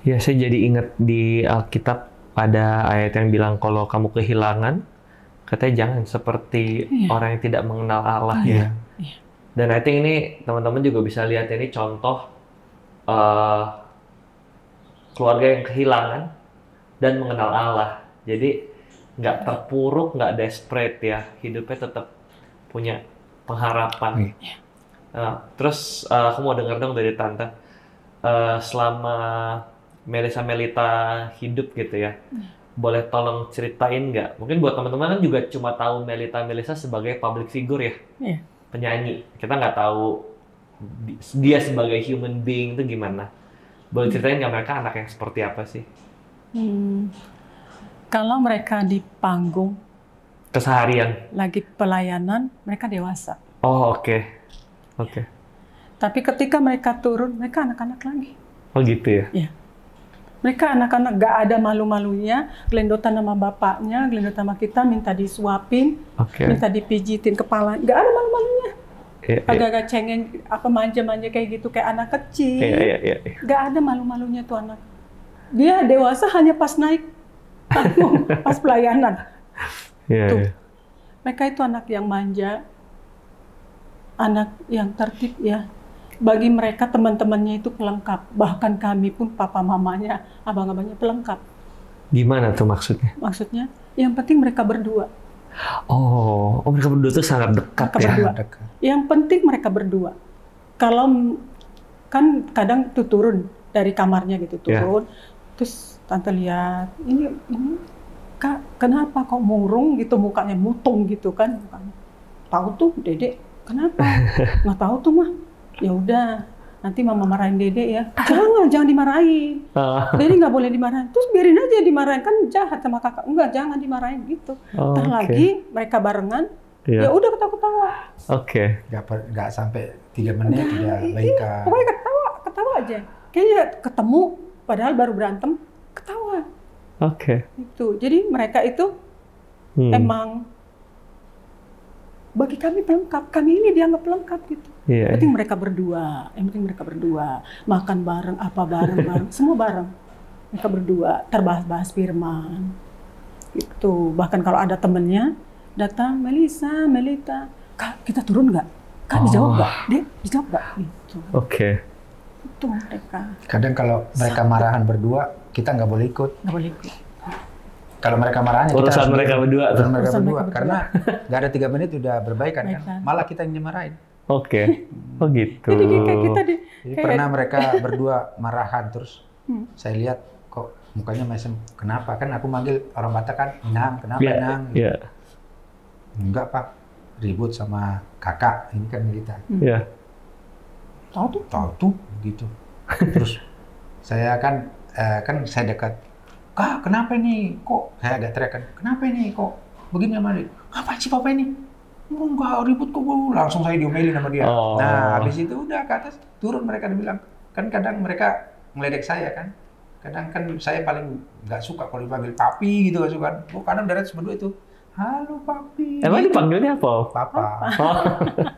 Ya, saya jadi ingat di Alkitab ada ayat yang bilang kalau kamu kehilangan, katanya jangan seperti orang yang tidak mengenal Allah. Ya. Dan I think ini teman-teman juga bisa lihat ini contoh keluarga yang kehilangan dan mengenal Allah. Jadi nggak terpuruk, nggak desperate ya, hidupnya tetap punya pengharapan. Terus aku mau dengar dong dari Tante, selama Melisa Melita hidup gitu ya, boleh tolong ceritain nggak? Mungkin buat teman-teman kan juga cuma tahu Melisa sebagai public figure ya, penyanyi. Kita nggak tahu dia sebagai human being itu gimana. Boleh ceritain nggak mereka anak yang seperti apa sih? Kalau mereka di panggung, keseharian, lagi pelayanan, mereka dewasa. Oh oke. Tapi ketika mereka turun, mereka anak-anak lagi. Oh gitu ya? Iya. Mereka anak-anak, gak ada malu-malunya, gelendotan sama bapaknya, gelendotan sama kita, minta disuapin, minta dipijitin kepala, gak ada malu-malunya. Agak-agak cengeng, manja-manja kayak gitu, kayak anak kecil. Gak ada malu-malunya tuh anak. Dia dewasa hanya pas naik panggung, pas pelayanan. Tuh. Mereka itu anak yang manja, anak yang tertib ya. Bagi mereka teman-temannya itu pelengkap. Bahkan kami pun papa mamanya, abang-abangnya pelengkap. Gimana tuh maksudnya? Maksudnya, yang penting mereka berdua. Oh mereka berdua tuh sangat dekat mereka ya? Dekat. Yang penting mereka berdua. Kalau kan kadang tuh turun dari kamarnya gitu, turun. Terus Tante lihat, ini Kak, kenapa kok murung gitu mukanya, mutung gitu kan mukanya. Tahu tuh Dedek, kenapa? Nggak tahu tuh mah. Ya udah, nanti mama marahin Dedek ya. Jangan dimarahin. Dedek nggak boleh dimarahin. Terus biarin aja dimarahin, kan jahat sama kakak. Enggak, jangan dimarahin gitu. Lagi mereka barengan, ya udah ketawa-ketawa. Nggak sampai 3 menit udah baikan. Pokoknya ketawa aja. Kayaknya ketemu, padahal baru berantem, ketawa. Oke. Itu. Jadi mereka itu emang bagi kami pelengkap. Kami ini dianggap pelengkap gitu. Iya. Yang penting mereka berdua, makan bareng, apa bareng, semua bareng. Mereka berdua terbahas-bahas firman. Itu. Bahkan kalau ada temennya datang, Melita, Kak, kita turun nggak? Kak, dijawab nggak? Dek, dijawab nggak? Gitu. Oke. Itu mereka. Kadang kalau mereka marahan berdua, kita nggak boleh ikut. Nggak boleh ikut. Kalau mereka marahan, kita Urusan harus mereka berdua. Urusan mereka Urusan berdua. mereka Karena nggak ada 3 menit udah berbaikan kan. Baikan. Malah kita yang dimarahin. Oke. Oh gitu. Jadi kayak kita Jadi pernah mereka berdua marahan terus saya lihat kok mukanya mesem. Kenapa? Kan aku manggil orang Batak kan, Inang, kenapa Inang? Iya. Enggak Pak, ribut sama kakak. Ini kan Melita. Iya. tahu Tahu begitu. Terus saya kan saya dekat. Kak, kenapa ini? Kok saya agak teriak kan? Kenapa ini? Kok begini sama dia? Apa sih Papa ini? Oh, enggak ribut kok. Langsung saya diomelin sama dia. Oh. Nah, habis itu udah ke atas turun mereka dibilang. Kan kadang mereka ngeledek saya kan. Kadang kan saya paling nggak suka kalau dipanggil papi gitu, nggak suka. Oh, kadang darat berdua itu, halo papi. Emang dipanggilnya apa? Papa. Oh.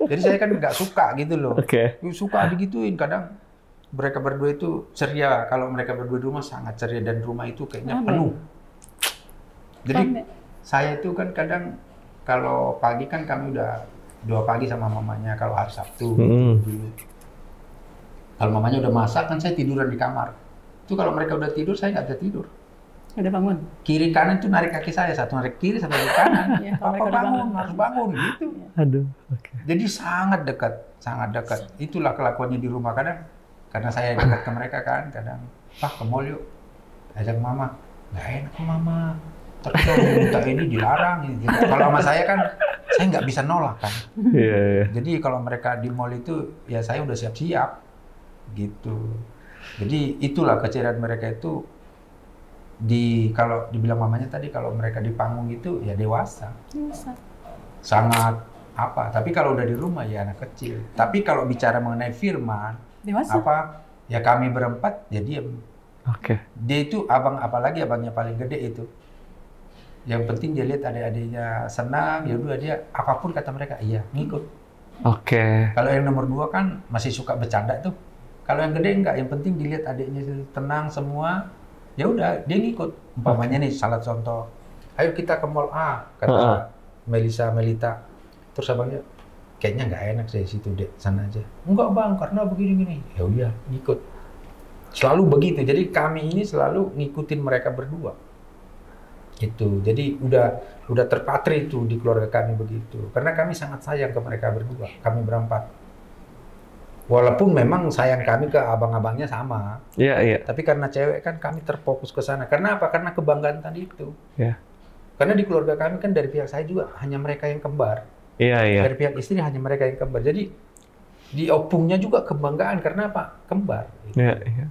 Jadi saya kan nggak suka gitu loh. Oke. Suka digituin. Kadang mereka berdua itu ceria. Kalau mereka berdua di rumah sangat ceria dan rumah itu kayaknya penuh. Jadi saya itu kan kadang kalau pagi kan kami udah 2 pagi sama mamanya kalau hari Sabtu dulu. Kalau mamanya udah masak kan saya tiduran di kamar. Itu kalau mereka udah tidur saya nggak bisa tidur. Udah bangun. Kiri kanan itu narik kaki saya, satu narik kiri, satu narik kanan. Ya, kalau Papa mereka udah bangun, bangun. harus bangun gitu. Aduh. Oke. Jadi sangat dekat, sangat dekat. Itulah kelakuannya di rumah kadang. Karena saya dekat ke mereka kan, kadang, Pak ke mall yuk, ajak mama. Nggak enak ke mama. Terus kalau minta ini dilarang. Gitu. Kalau sama saya kan, saya nggak bisa nolak kan. Iya. Jadi kalau mereka di mall itu, ya saya udah siap-siap. Gitu. Jadi itulah keceriaan mereka itu. Kalau dibilang mamanya tadi, kalau mereka di panggung itu, ya dewasa. Sangat apa, tapi kalau udah di rumah ya anak kecil. Tapi kalau bicara mengenai firman, Dewasa. ya kami berempat, ya diem. Oke. Dia itu apalagi abangnya paling gede itu. Yang penting dia lihat adik-adiknya senang, ya udah dia apapun kata mereka, iya ngikut. Oke. Kalau yang nomor 2 kan masih suka bercanda tuh. Kalau yang gede enggak, yang penting dilihat adiknya tenang semua, ya udah dia ngikut. Umpamanya nih salah contoh, ayo kita ke mall A, kata Melita. Terus abangnya, kayaknya nggak enak sih situ dek, sana aja. Enggak bang, karena begini-gini. Ya udah, ngikut. Selalu begitu. Jadi kami ini selalu ngikutin mereka berdua. Itu. Jadi udah terpatri itu di keluarga kami begitu. Karena kami sangat sayang ke mereka berdua. Kami berempat. Walaupun memang sayang kami ke abang-abangnya sama. Iya, iya. Tapi karena cewek kan kami terfokus ke sana. Karena apa? Karena kebanggaan tadi itu. Iya. Karena di keluarga kami kan dari pihak saya juga hanya mereka yang kembar. Iya, iya. Dari pihak istri hanya mereka yang kembar. Jadi di opungnya juga kebanggaan karena apa? Kembar. Iya, iya.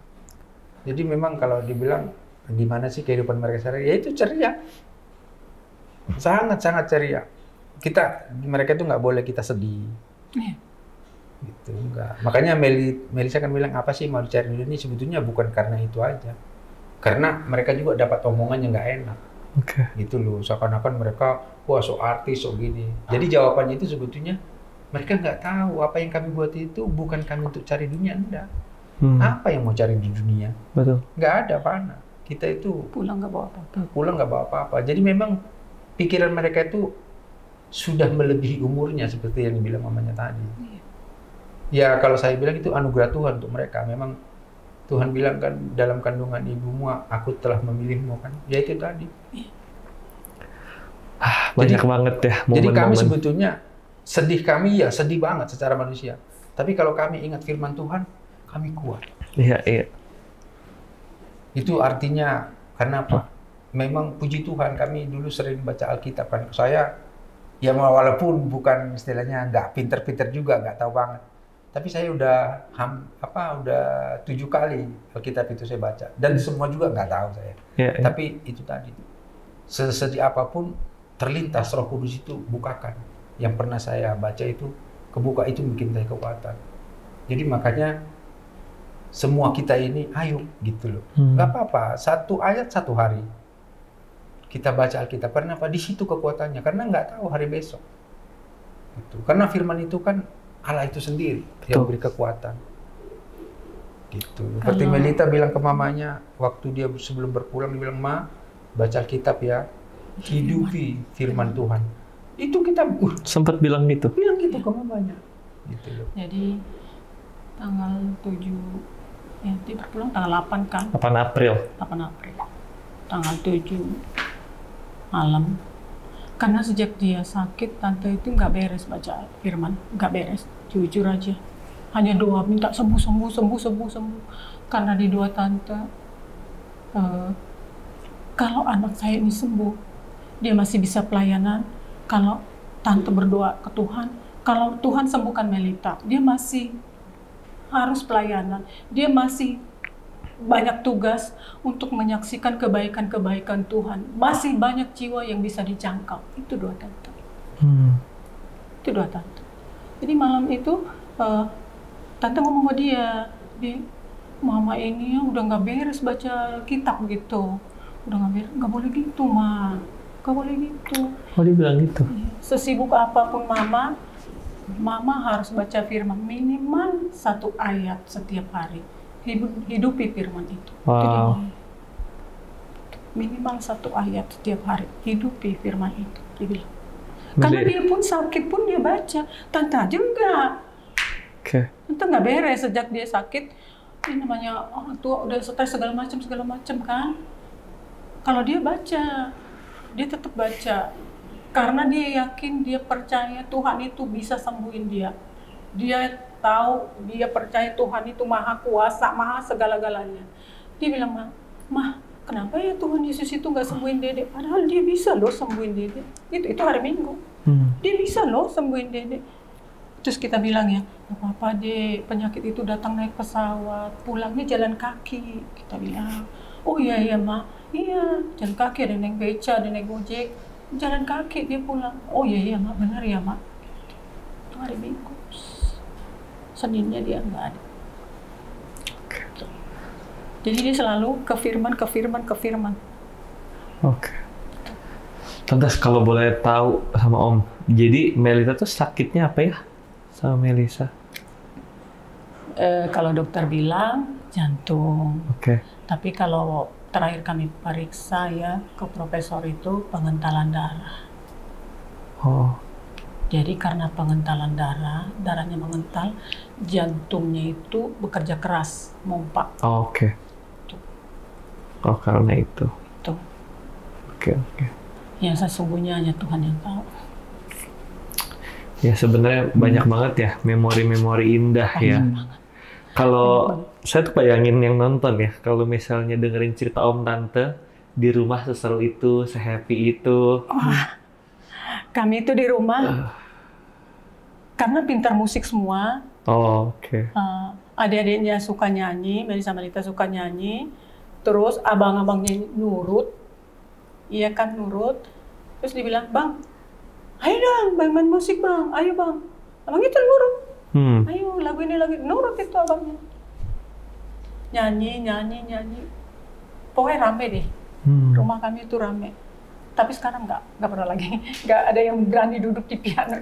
Jadi memang kalau dibilang gimana sih kehidupan mereka sekarang? Ya itu ceria. Sangat-sangat ceria. Mereka itu nggak boleh kita sedih. Gitu, enggak. Makanya Melisa kan bilang apa sih mau dicari ini sebetulnya bukan karena itu aja. Karena mereka juga dapat omongan yang nggak enak. Oke. Gitu loh, seakan-akan mereka wah so artis so gini. Jadi jawabannya itu sebetulnya mereka nggak tahu apa yang kami buat itu bukan kami untuk cari dunia, enggak. Apa yang mau cari di dunia? Betul. Nggak ada mana. Kita itu Pulang nggak bawa apa-apa. pulang nggak bawa apa-apa. Jadi memang pikiran mereka itu sudah melebihi umurnya seperti yang dibilang mamanya tadi. Ya kalau saya bilang itu anugerah Tuhan untuk mereka. Memang Tuhan bilang kan dalam kandungan ibumu aku telah memilihmu kan. Ya itu tadi. Banyak banget ya momen-momen. Jadi kami sebetulnya kami ya sedih banget secara manusia. Tapi kalau kami ingat firman Tuhan, kami kuat. Iya, iya. Itu artinya karena apa? Memang puji Tuhan kami dulu sering baca Alkitab kan. Saya ya walaupun bukan istilahnya nggak pinter-pinter juga, nggak tahu banget. Tapi saya udah 7 kali Alkitab itu saya baca dan semua juga nggak tahu saya. Ya, ya. Tapi itu tadi sesedih apapun terlintas Roh Kudus itu bukakan. Yang pernah saya baca itu kebuka itu bikin saya kekuatan. Jadi makanya semua kita ini ayo gitu loh. Nggak apa-apa 1 ayat 1 hari. kita baca Alkitab. Karena apa? Di situ kekuatannya. Karena nggak tahu hari besok. Gitu. Karena firman itu kan Allah itu sendiri yang beri kekuatan. Gitu. Seperti Melita bilang ke mamanya waktu dia sebelum berpulang, dia bilang, "Ma, baca Alkitab ya, hidupi firman Tuhan." Itu kita sempat bilang gitu. Bilang gitu ke mamanya. Gitu loh. Jadi tanggal 7 ya dia berpulang tanggal 8 kan? 8 April. 8 April. Tanggal 7 malam. Karena sejak dia sakit, tante itu nggak beres baca firman, nggak beres, jujur aja. Hanya doa minta sembuh. Karena di doa tante, kalau anak saya ini sembuh, dia masih bisa pelayanan. Kalau tante berdoa ke Tuhan, kalau Tuhan sembuhkan Melita, dia masih harus pelayanan. Dia masih banyak tugas untuk menyaksikan kebaikan-kebaikan Tuhan. Masih banyak jiwa yang bisa dijangkau. Itu doa tante. Itu doa tante. Jadi malam itu tante ngomong sama dia, "Mama ini ya udah nggak beres baca kitab gitu. Udah nggak beres, nggak boleh gitu, Ma. Nggak boleh gitu." Oh, dia bilang gitu? Sesibuk apapun Mama harus baca firman minimal 1 ayat setiap hari. Hidupi firman itu. Wow. Minimal 1 ayat setiap hari. Hidupi firman itu. Dia bilang. Karena dia pun sakit pun dia baca. Tante aja enggak. Tante nggak beres sejak dia sakit. Ini namanya tua udah stres segala macam kan. Kalau dia baca, dia tetap baca. Karena dia yakin, dia percaya Tuhan itu bisa sembuhin dia. Dia tahu, dia percaya Tuhan itu maha kuasa, maha segala-galanya. Dia bilang, "Mah, kenapa ya Tuhan Yesus itu nggak sembuhin Dede? Padahal dia bisa loh sembuhin Dede." Itu hari Minggu. Dia bisa loh sembuhin Dede. Terus kita bilang ya, "Gak apa-apa deh, penyakit itu datang naik pesawat, pulangnya jalan kaki." Kita bilang, "Oh iya Ma, iya jalan kaki, ada naik beca, ada naik gojek. Jalan kaki dia pulang." "Oh iya Ma, benar ya Ma." Itu hari Minggu. Seninnya dia nggak ada. Jadi dia selalu ke firman. Oke. Tante, kalau boleh tahu sama Om, jadi Melita tuh sakitnya apa ya sama Melisa? Kalau dokter bilang jantung. Oke. Tapi kalau terakhir kami periksa ya ke profesor itu pengentalan darah. Oh. Jadi karena pengentalan darahnya mengental, jantungnya itu bekerja keras, mompa. Oh, oke. Oh, karena itu. Itu. Oke. Yang sesungguhnya hanya Tuhan yang tahu. Ya sebenarnya banyak banget ya memori-memori indah ya. Kalau saya tuh bayangin yang nonton ya, kalau misalnya dengerin cerita Om Tante di rumah seseru itu, sehappy itu. Kami itu di rumah karena pintar musik semua. Oh, oke. Adik-adiknya suka nyanyi, Melisa Melita suka nyanyi. Terus abang-abangnya nurut. Iya kan nurut. Terus dibilang, "Bang, ayo dong, main musik Bang, ayo Bang." Abang itu nurut. Ayo lagu ini lagi, nurut itu abangnya. Nyanyi. Pokoknya rame deh. Rumah kami itu rame. Tapi sekarang nggak pernah lagi. Nggak ada yang berani duduk di piano.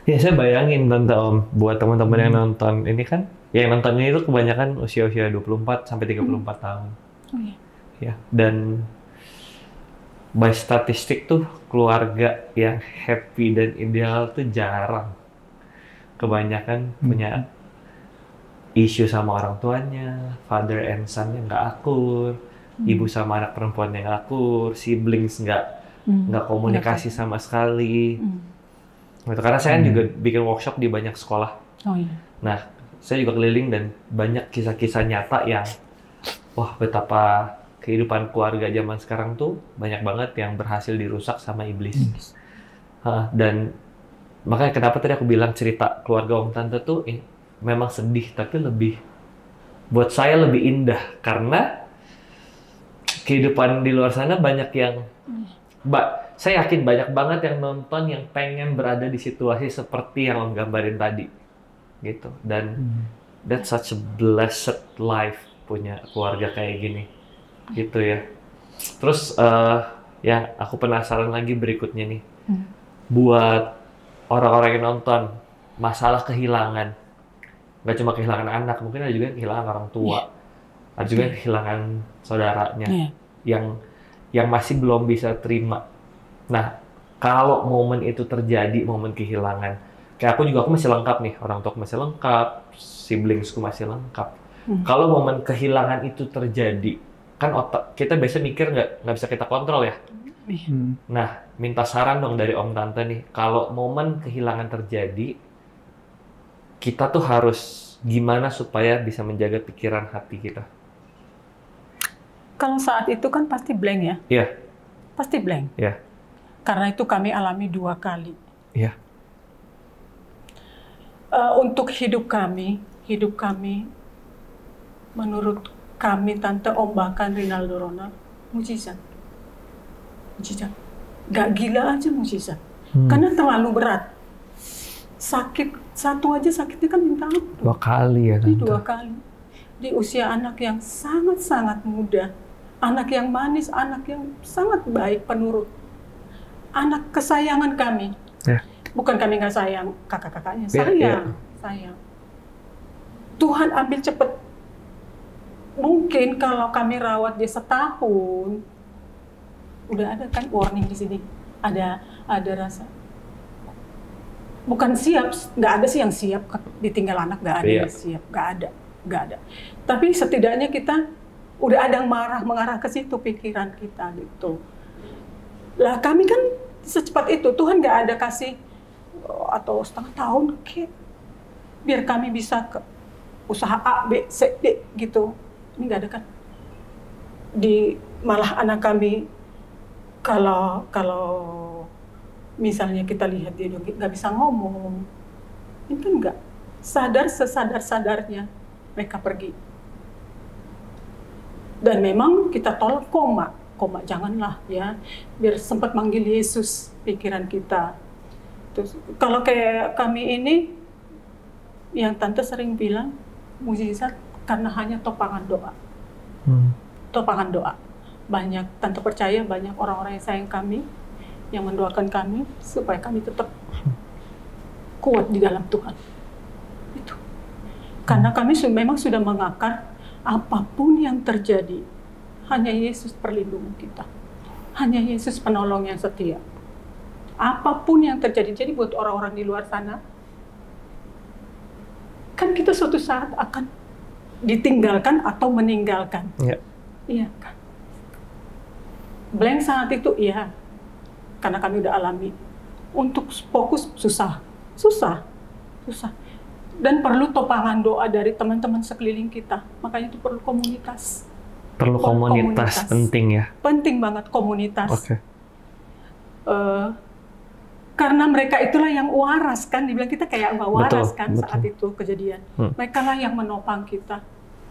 Ya saya bayangin Tante Om, buat teman-teman yang nonton ini kan, yang nontonnya itu kebanyakan usia-usia 24 sampai 34 tahun. Oh, iya. Ya, dan by statistik tuh keluarga yang happy dan ideal tuh jarang. Kebanyakan punya isu sama orang tuanya, father and son yang nggak akur, ibu sama anak perempuan yang nggak akur, siblings nggak komunikasi sama sekali. Gitu. Karena saya juga bikin workshop di banyak sekolah. Oh, iya. Nah, saya juga keliling dan banyak kisah-kisah nyata yang, wah betapa kehidupan keluarga zaman sekarang tuh banyak banget yang berhasil dirusak sama iblis. Dan makanya kenapa tadi aku bilang cerita keluarga Om Tante tuh memang sedih, tapi buat saya lebih indah. Karena kehidupan di luar sana banyak yang, saya yakin banyak banget yang nonton yang pengen berada di situasi seperti yang Om gambarin tadi, gitu. Dan that's such a blessed life punya keluarga kayak gini, gitu ya. Terus ya aku penasaran lagi berikutnya nih. Buat orang-orang yang nonton, masalah kehilangan. Nggak cuma kehilangan anak, mungkin ada juga yang kehilangan orang tua. Ada juga yang kehilangan saudaranya yang masih belum bisa terima. Nah, kalau momen itu terjadi, momen kehilangan, kayak aku masih lengkap nih, orang tua masih lengkap, siblingsku masih lengkap. Kalau momen kehilangan itu terjadi, kan otak kita biasa mikir nggak bisa kita kontrol ya. Nah, minta saran dong dari Om Tante nih, kalau momen kehilangan terjadi, kita tuh harus gimana supaya bisa menjaga pikiran hati kita? Kalau saat itu kan pasti blank ya? Iya. Pasti blank. Iya. Karena itu kami alami 2 kali. Iya. Untuk hidup kami menurut kami Tante Om bahkan Rinaldo Ronald, mujizat. Gak gila aja mujizat. Karena terlalu berat. Sakit, satu aja sakitnya kan minta ampun. 2 kali ya Tante? 2 kali. Di usia anak yang sangat-sangat muda. Anak yang manis, anak yang sangat baik, penurut. Anak kesayangan kami. Ya. Bukan kami nggak sayang kakak-kakaknya, sayang. Tuhan ambil cepet. Mungkin kalau kami rawat dia setahun, udah ada kan warning di sini. Ada rasa. Bukan siap, nggak ada sih yang siap ditinggal anak, nggak ada yang siap, nggak ada. Tapi setidaknya kita udah ada yang mengarah ke situ pikiran kita gitu. Lah kami kan secepat itu, Tuhan nggak ada kasih atau setengah tahun biar kami bisa ke usaha A, B, C, D gitu. Ini nggak ada kan. Malah anak kami kalau misalnya kita lihat dia nggak bisa ngomong, itu nggak sesadar-sadarnya mereka pergi. Dan memang kita tolak koma janganlah ya, biar sempat manggil Yesus pikiran kita. Terus kalau kayak kami ini, yang Tante sering bilang mujizat karena hanya topangan doa. Topangan doa. Banyak Tante percaya banyak orang-orang yang sayang kami, yang mendoakan kami supaya kami tetap kuat di dalam Tuhan. Itu. Karena kami memang sudah mengakar. Apapun yang terjadi, hanya Yesus perlindungan kita. Hanya Yesus penolong yang setia. Apapun yang terjadi, jadi buat orang-orang di luar sana, kan kita suatu saat akan ditinggalkan atau meninggalkan. Iya kan? Blank saat itu, iya. Karena kami udah alami. Untuk fokus, susah. Dan perlu topangan doa dari teman-teman sekeliling kita. Makanya itu perlu komunitas. Perlu komunitas, penting ya? Penting banget komunitas. Karena mereka itulah yang waras kan. Dibilang kita kayak nggak waras kan saat itu kejadian. Mereka lah yang menopang kita.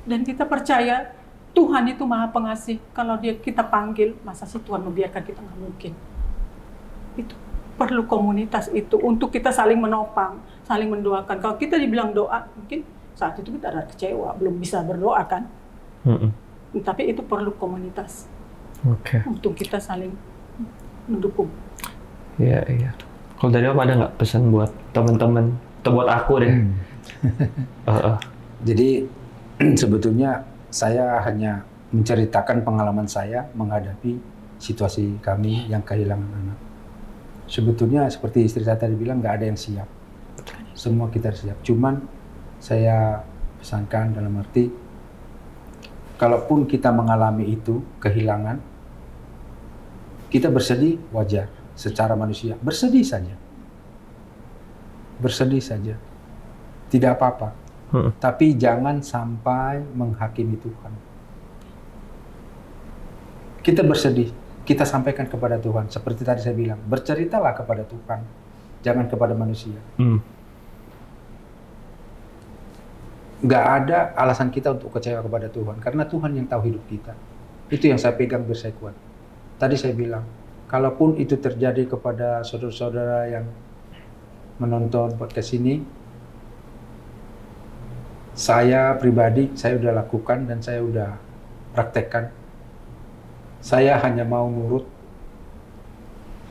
Dan kita percaya Tuhan itu Maha Pengasih. Kalau kita panggil, masa sih Tuhan membiarkan kita? Nggak mungkin. Itu perlu komunitas itu untuk kita saling menopang, saling mendoakan. Kalau kita dibilang doa, mungkin saat itu kita ada kecewa, belum bisa berdoa kan. Tapi itu perlu komunitas untuk kita saling mendukung. Iya. Kalau dari Om ada nggak pesan buat teman-teman atau buat aku deh? Jadi sebetulnya saya hanya menceritakan pengalaman saya menghadapi situasi kami yang kehilangan anak. Sebetulnya seperti istri saya tadi bilang, nggak ada yang siap. Semua kita siap. Cuman saya pesankan dalam arti, kalaupun kita mengalami itu, kehilangan, kita bersedih wajar secara manusia. Bersedih saja. Tidak apa-apa. Tapi jangan sampai menghakimi Tuhan. Kita bersedih. Kita sampaikan kepada Tuhan, seperti tadi saya bilang, berceritalah kepada Tuhan, jangan kepada manusia. Nggak ada alasan kita untuk kecewa kepada Tuhan, karena Tuhan yang tahu hidup kita. Itu yang saya pegang biar saya kuat. Tadi saya bilang, kalaupun itu terjadi kepada saudara-saudara yang menonton podcast ini, saya pribadi, saya udah lakukan dan saya udah praktekkan. Saya hanya mau nurut,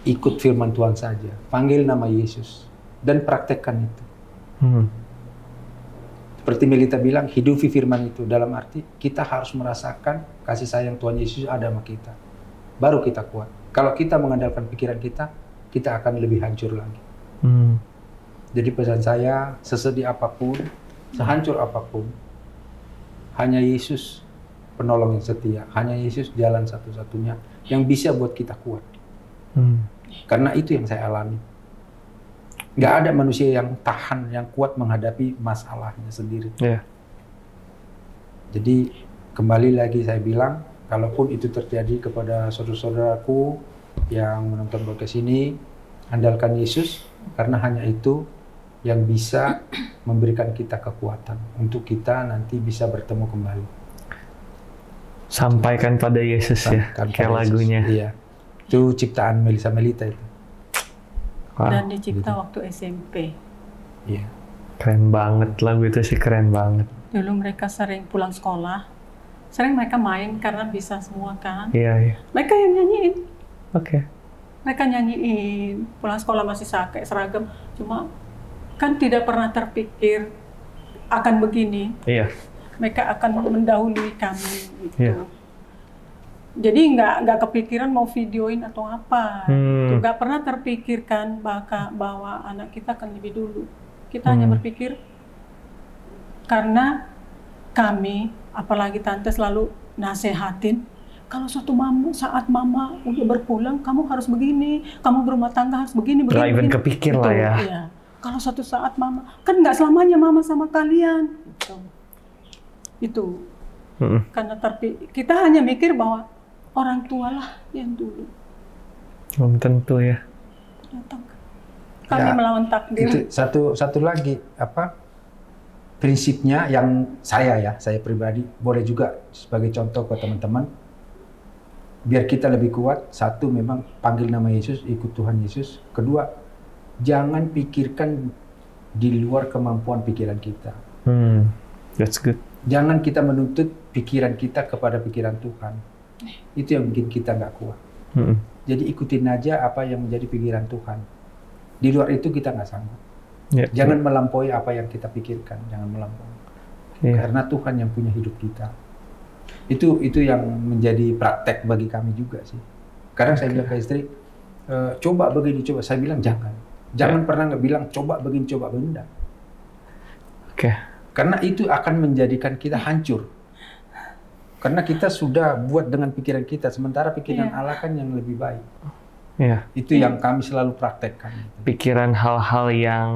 ikut firman Tuhan saja. Panggil nama Yesus dan praktekkan itu. Seperti Melita bilang, hidupi firman itu. Dalam arti kita harus merasakan kasih sayang Tuhan Yesus ada sama kita. Baru kita kuat. Kalau kita mengandalkan pikiran kita akan lebih hancur lagi. Jadi pesan saya, sesedih apapun, sehancur apapun, hanya Yesus penolong yang setia. Hanya Yesus jalan satu-satunya yang bisa buat kita kuat. Karena itu yang saya alami. Gak ada manusia yang tahan, yang kuat menghadapi masalahnya sendiri. Jadi kembali lagi saya bilang, kalaupun itu terjadi kepada saudara-saudaraku yang menonton podcast ini, andalkan Yesus, karena hanya itu yang bisa memberikan kita kekuatan untuk kita nanti bisa bertemu kembali. Sampaikan pada Yesus ya, kayak lagunya. Iya, itu ciptaan Melita itu. Wow. Dan dicipta waktu SMP. Iya. Keren banget, lagu itu sih keren banget. Dulu mereka sering pulang sekolah, sering mereka main karena bisa semua kan. Iya. Mereka yang nyanyiin. Oke. Mereka nyanyiin, pulang sekolah masih pakai seragam, cuma kan tidak pernah terpikir akan begini. Iya. Mereka akan mendahului kami gitu. Iya. Jadi nggak kepikiran mau videoin atau apa. Nggak pernah terpikirkan bahwa anak kita akan lebih dulu. Kita hanya berpikir karena kami, apalagi tante selalu nasehatin, kalau suatu saat mama udah berpulang, kamu harus begini, kamu berumah tangga harus begini. Gak even kepikir lah ya. Iya. Kalau suatu saat mama, kan nggak selamanya mama sama kalian. Itu. Karena kita hanya mikir bahwa orang tua lah yang dulu. Belum tentu ya. Kami melawan takdir. Itu satu lagi prinsipnya yang saya pribadi boleh juga sebagai contoh ke teman-teman. Biar kita lebih kuat, satu memang panggil nama Yesus, ikut Tuhan Yesus. Kedua, jangan pikirkan di luar kemampuan pikiran kita. That's good. Jangan kita menuntut pikiran kita kepada pikiran Tuhan. Itu yang bikin kita nggak kuat. Jadi ikutin aja apa yang menjadi pikiran Tuhan. Di luar itu kita nggak sanggup. Jangan melampaui apa yang kita pikirkan. Jangan melampaui. Karena Tuhan yang punya hidup kita. Itu yang menjadi praktek bagi kami juga sih. Kadang saya bilang ke istri, coba begini, coba. Saya bilang jangan pernah nggak bilang coba begini, coba begini. Karena itu akan menjadikan kita hancur. Karena kita sudah buat dengan pikiran kita, sementara pikiran Allah kan yang lebih baik. Itu yang kami selalu praktekkan. Pikiran hal-hal yang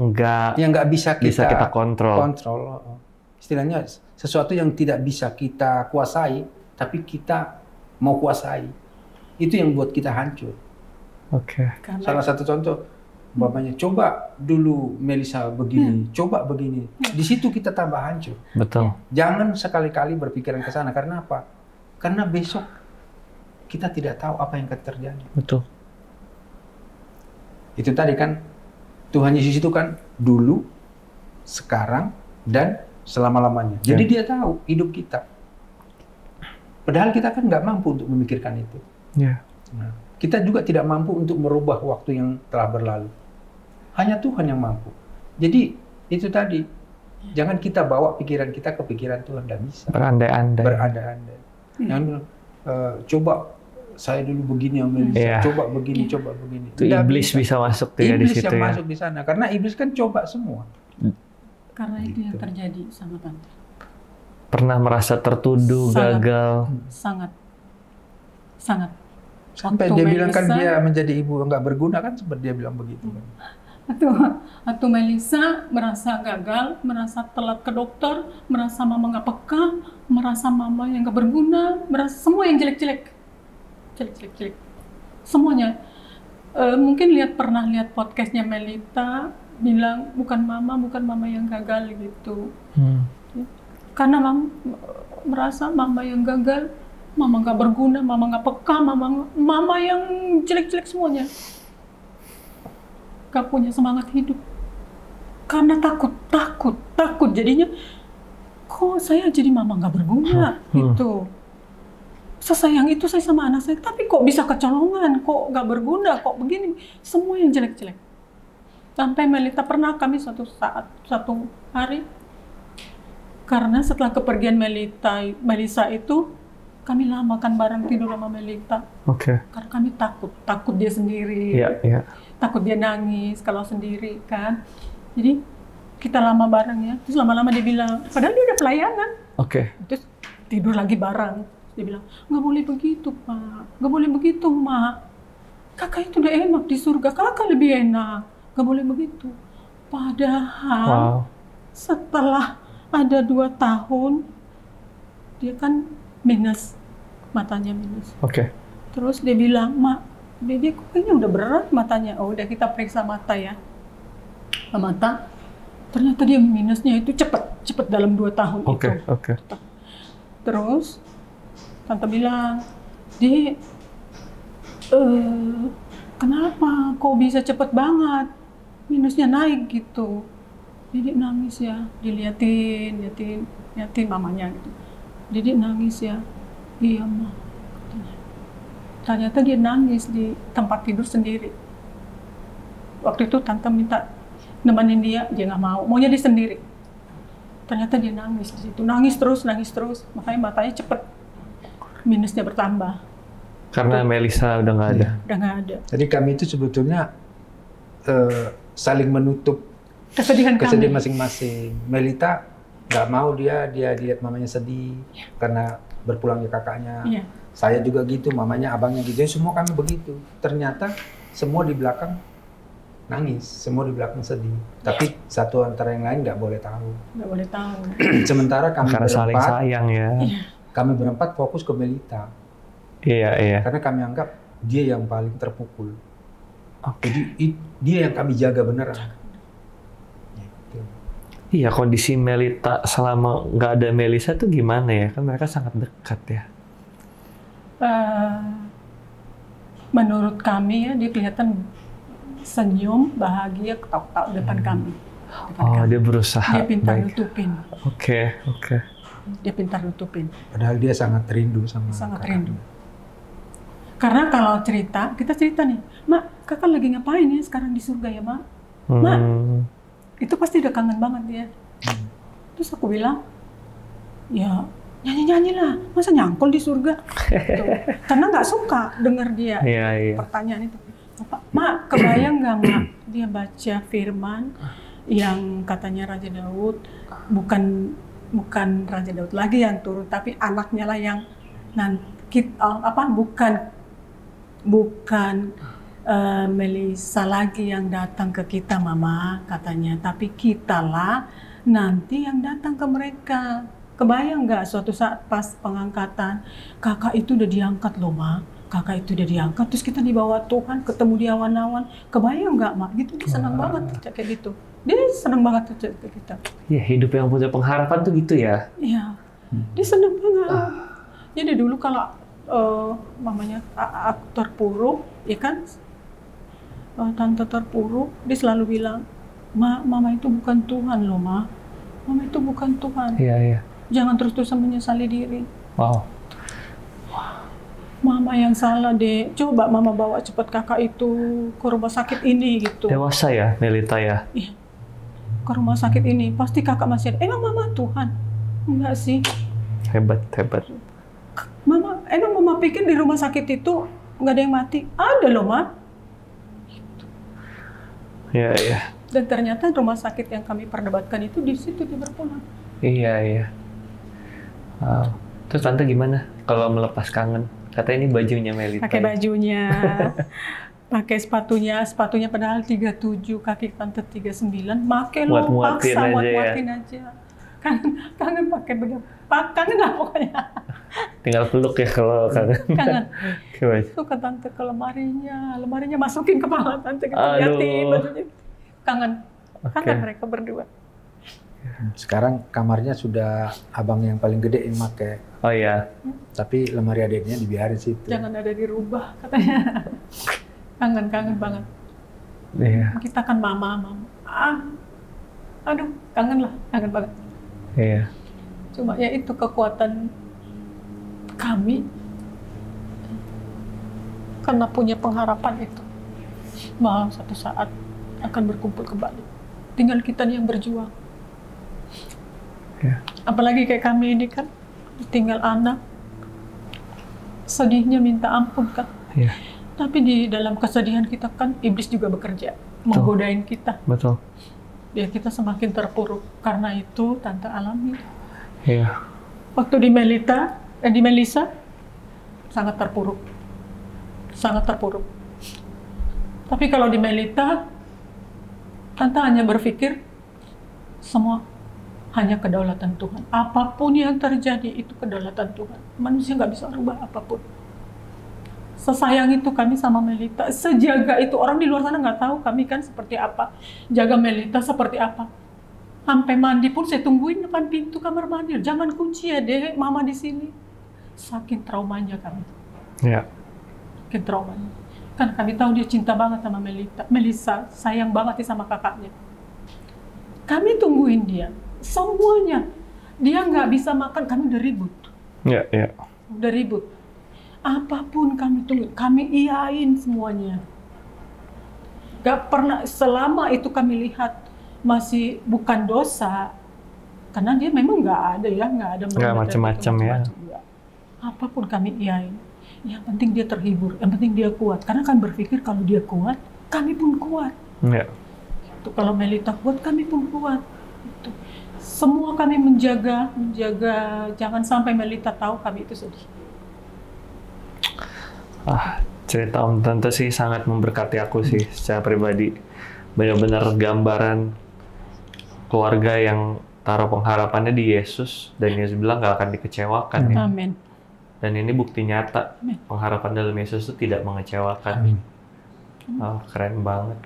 nggak bisa kita kontrol. Istilahnya sesuatu yang tidak bisa kita kuasai, tapi kita mau kuasai. Itu yang buat kita hancur. Salah satu contoh, bapaknya coba dulu Melisa begini, coba begini. Di situ kita tambah hancur. Betul. Jangan sekali-kali berpikiran ke sana. Karena apa? Karena besok kita tidak tahu apa yang akan terjadi. Betul. Itu tadi kan Tuhan Yesus itu kan dulu, sekarang, dan selama-lamanya. Jadi dia tahu hidup kita. Padahal kita kan nggak mampu untuk memikirkan itu. Nah, kita juga tidak mampu untuk merubah waktu yang telah berlalu. Hanya Tuhan yang mampu. Jadi itu tadi, jangan kita bawa pikiran kita ke pikiran Tuhan, tidak bisa. Berandai-andai. Jangan bilang, coba saya dulu begini, coba begini, coba begini. Itu iblis bisa masuk tuh ya di situ ya. Iblis yang masuk di sana, karena iblis kan coba semua. Karena itu yang terjadi sama tante. Pernah merasa tertuduh, gagal. Sangat. Sampai dia bilang kan dia menjadi ibu nggak berguna kan, seperti dia bilang begitu. Waktu Melisa merasa gagal, merasa telat ke dokter, merasa mama nggak peka, merasa mama yang nggak berguna, merasa semua yang jelek. Semuanya. Mungkin pernah lihat podcastnya Melita, bilang bukan mama yang gagal gitu. Karena merasa mama yang gagal, mama nggak berguna, mama nggak peka, mama yang jelek semuanya. Gak punya semangat hidup. Karena takut. Jadinya, kok saya jadi mama nggak berguna gitu. sesayang itu saya sama anak saya, tapi kok bisa kecolongan, kok nggak berguna, kok begini, semua yang jelek-jelek. Sampai Melita pernah kami satu hari, karena setelah kepergian Melisa itu, kami lamakan bareng tidur sama Melita. Oke. Karena kami takut dia sendiri, takut dia nangis kalau sendiri kan. Jadi kita lama bareng ya, terus lama-lama dia bilang, padahal dia udah pelayanan. Oke. Terus tidur lagi bareng. Dia bilang, nggak boleh begitu Pak, nggak boleh begitu Mak. Kakak itu udah enak di surga, kakak lebih enak. Nggak boleh begitu. Padahal setelah ada 2 tahun, dia kan minus, matanya minus. Oke. Terus dia bilang, Mak, dia kayaknya udah berat matanya. Oh, udah kita periksa mata ya. Mata, ternyata dia minusnya itu cepet dalam 2 tahun itu. Oke. Terus tante bilang, Di, kenapa kok bisa cepet banget minusnya naik gitu? Jadi nangis ya, diliatin mamanya gitu. Jadi nangis ya, iya Ma. Ternyata dia nangis di tempat tidur sendiri. Waktu itu tante minta nemenin dia nggak mau, maunya dia sendiri. Ternyata dia nangis di situ, nangis terus, makanya matanya cepet minusnya bertambah. Karena Melisa udah nggak ada. Udah nggak ada. Jadi kami itu sebetulnya saling menutup kesedihan masing-masing. Melita nggak mau dia lihat mamanya sedih karena berpulangnya kakaknya. Iya. Saya juga gitu, mamanya, abangnya gitu. Semua kami begitu. Ternyata semua di belakang nangis, semua di belakang sedih. Tapi satu antara yang lain nggak boleh tahu. Nggak boleh tahu. Sementara kami Karena saling berempat, sayang ya. kami berempat fokus ke Melita. Iya. Karena kami anggap dia yang paling terpukul. Oke. Jadi dia yang kami jaga beneran. Gitu. Iya, kondisi Melita selama nggak ada Melisa tuh gimana ya? Kan mereka sangat dekat ya. Menurut kami ya, dia kelihatan senyum, bahagia, ketawa-ketawa depan kami. Dia berusaha. Dia pintar nutupin. Oke. Dia pintar nutupin. Padahal dia sangat rindu sama Sangat kakak. rindu. Karena kalau kita cerita nih, Mak, kakak lagi ngapain ya sekarang di surga ya, Mak? Mak, itu pasti udah kangen banget dia. Terus aku bilang, ya nyanyi-nyanyi lah, masa nyangkul di surga? Gitu. Karena nggak suka denger dia pertanyaan itu. Mak, kebayang nggak Mak, dia baca firman yang katanya Raja Daud, bukan Raja Daud lagi yang turun, tapi anaknya lah yang bukan Melisa lagi yang datang ke kita Mama katanya, tapi kitalah nanti yang datang ke mereka. Kebayang nggak suatu saat pas pengangkatan, kakak itu udah diangkat loh Ma, kakak itu udah diangkat, terus kita dibawa Tuhan ketemu di awan-awan. Kebayang nggak Mak? Gitu dia senang banget kayak gitu. Dia senang banget ke kita. Ya, hidup yang punya pengharapan tuh gitu ya. Iya, dia senang banget. Jadi dulu kalau mamanya terpuruk, ya kan, tante terpuruk, dia selalu bilang, Mama itu bukan Tuhan loh, Ma. Mama itu bukan Tuhan. Iya. Jangan terus-terusan menyesali diri. Wow. Mama yang salah deh. Coba Mama bawa cepat kakak itu ke rumah sakit ini gitu. Dewasa ya, Melita ya? Iya. Ke rumah sakit ini. Pasti kakak masih ada. Emang Mama Tuhan? Enggak sih. Hebat. Emang Mama pikir di rumah sakit itu nggak ada yang mati? Ada loh, Ma. Iya. Dan ternyata rumah sakit yang kami perdebatkan itu di situ dia berpulang. Iya. Wow. Terus tante gimana kalau melepas kangen? Katanya ini bajunya Melita. Pakai bajunya, pakai sepatunya padahal 37, kaki tante 39. Make lo, paksa muat-muatin aja. Kangen pakai baju. Kangen lah pokoknya. Tinggal peluk ya kalau kangen. Kangen. Suka tante ke lemarinya masukin kepala tante, kita liatin bajunya. Kangen mereka berdua. Sekarang kamarnya sudah abang yang paling gede yang pakai. Oh iya. Tapi lemari adiknya dibiarin situ. Jangan ada dirubah katanya. Kangen banget. Iya. Kita kan mama. Aduh, kangen banget. Iya. Cuma ya itu kekuatan kami karena punya pengharapan itu bahwa suatu saat akan berkumpul kembali. Tinggal kita yang berjuang. Ya. Apalagi kayak kami ini kan, tinggal anak, sedihnya minta ampun kan. Ya. Tapi di dalam kesedihan kita kan iblis juga bekerja, menggodain kita. Betul. Ya kita semakin terpuruk. Karena itu Tante alami. Iya. Waktu di Melisa sangat terpuruk. Sangat terpuruk. Tapi kalau di Melita, Tante hanya berpikir semua hanya kedaulatan Tuhan. Apapun yang terjadi itu kedaulatan Tuhan. Manusia nggak bisa rubah apapun. Sesayang itu kami sama Melita, sejaga itu. Orang di luar sana nggak tahu kami kan seperti apa, jaga Melita seperti apa. Sampai mandi pun saya tungguin depan pintu kamar mandi. Jangan kunci ya deh, mama di sini. Saking traumanya kami. Ya. Saking traumanya. Kan kami tahu dia cinta banget sama Melisa, sayang banget sama kakaknya. Kami tungguin dia, semuanya. Dia nggak bisa makan, kami udah ribut. Ya, ya. Udah ribut. Apapun kami tunggu, kami iyain semuanya. Gak pernah, selama itu kami lihat masih bukan dosa, karena dia memang nggak ada ya, nggak ada macam-macam ya. Apapun kami iyain. Yang penting dia terhibur, yang penting dia kuat. Karena kan berpikir kalau dia kuat, kami pun kuat. Ya. Itu kalau Melita kuat, kami pun kuat. Itu. Semua kami menjaga, jangan sampai Melita tahu kami itu sedih. Cerita Om Tante sih sangat memberkati aku sih secara pribadi. Benar-benar gambaran keluarga yang taruh pengharapannya di Yesus dan Yesus bilang gak akan dikecewakan ya. Amin. Dan ini bukti nyata pengharapan dalam Yesus itu tidak mengecewakan. Keren banget.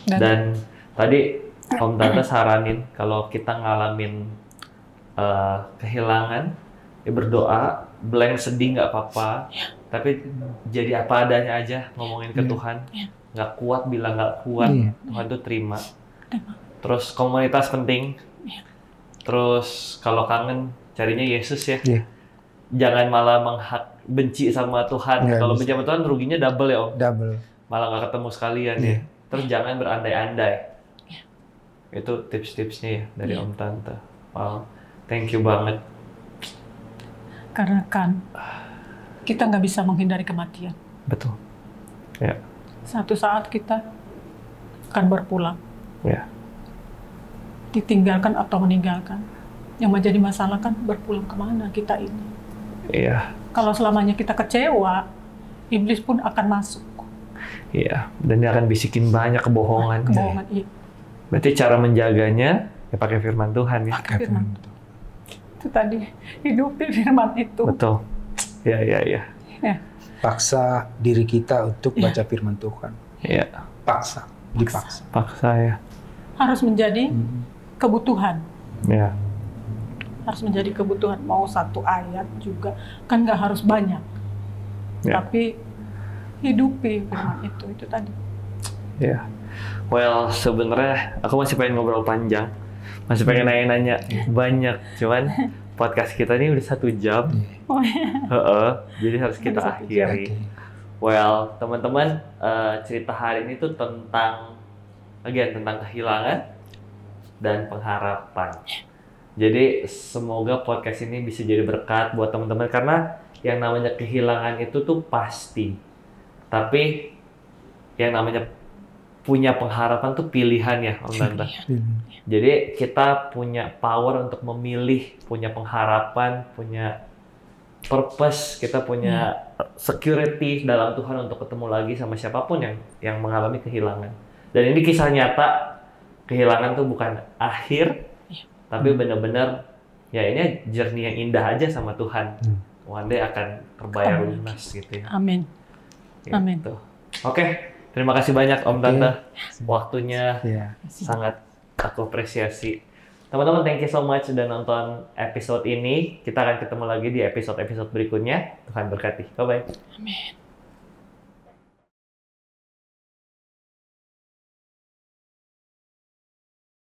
Dan tadi Om Tante saranin kalau kita ngalamin kehilangan, ya berdoa, blank sedih nggak apa-apa. Tapi jadi apa adanya aja, ngomongin ke Tuhan. Nggak kuat, bilang nggak kuat. Tuhan tuh terima. Terus komunitas penting. Terus kalau kangen, carinya Yesus ya. Jangan malah benci sama Tuhan. Kalau benci sama Tuhan, ruginya double ya Om. Double. Malah nggak ketemu sekalian ya. Terus jangan berandai-andai. Itu tips-tipsnya ya dari Om Tante. Wow, thank you banget. Karena kan kita nggak bisa menghindari kematian. Betul. Ya. Satu saat kita akan berpulang. Ya. Ditinggalkan atau meninggalkan. Yang menjadi masalah kan berpulang kemana kita ini. Iya. Kalau selamanya kita kecewa, iblis pun akan masuk. Iya. Dan dia akan bisikin banyak kebohongan. Kebohongan, iya. Berarti cara menjaganya ya pakai firman Tuhan ya. Pakai firman. Itu tadi, hidupi firman itu. Betul. Ya. Paksa diri kita untuk baca firman Tuhan. Iya. Dipaksa. Paksa ya. Harus menjadi kebutuhan. Ya. Harus menjadi kebutuhan. Mau satu ayat juga, kan nggak harus banyak. Ya. Tapi hidupi firman itu tadi. Ya. Well, sebenarnya aku masih pengen ngobrol panjang. Masih pengen nanya-nanya banyak. Cuman podcast kita ini udah 1 jam. Jadi harus kita akhiri. Well, teman-teman, cerita hari ini tuh tentang kehilangan dan pengharapan. Jadi semoga podcast ini bisa jadi berkat buat teman-teman karena yang namanya kehilangan itu tuh pasti. Tapi yang namanya punya pengharapan tuh pilihan ya, Om Tante. Jadi kita punya power untuk memilih, punya pengharapan, punya purpose, kita punya security dalam Tuhan untuk ketemu lagi sama siapapun yang mengalami kehilangan. Dan ini kisah nyata, kehilangan tuh bukan akhir, tapi benar-benar ya ini journey yang indah aja sama Tuhan. One day akan terbayar lunas gitu ya. Amin. Gitu. Amin. Oke. Terima kasih banyak Om Tante, waktunya sangat aku apresiasi. Teman-teman, thank you so much sudah nonton episode ini. Kita akan ketemu lagi di episode-episode berikutnya. Tuhan berkati. Bye-bye. Amin.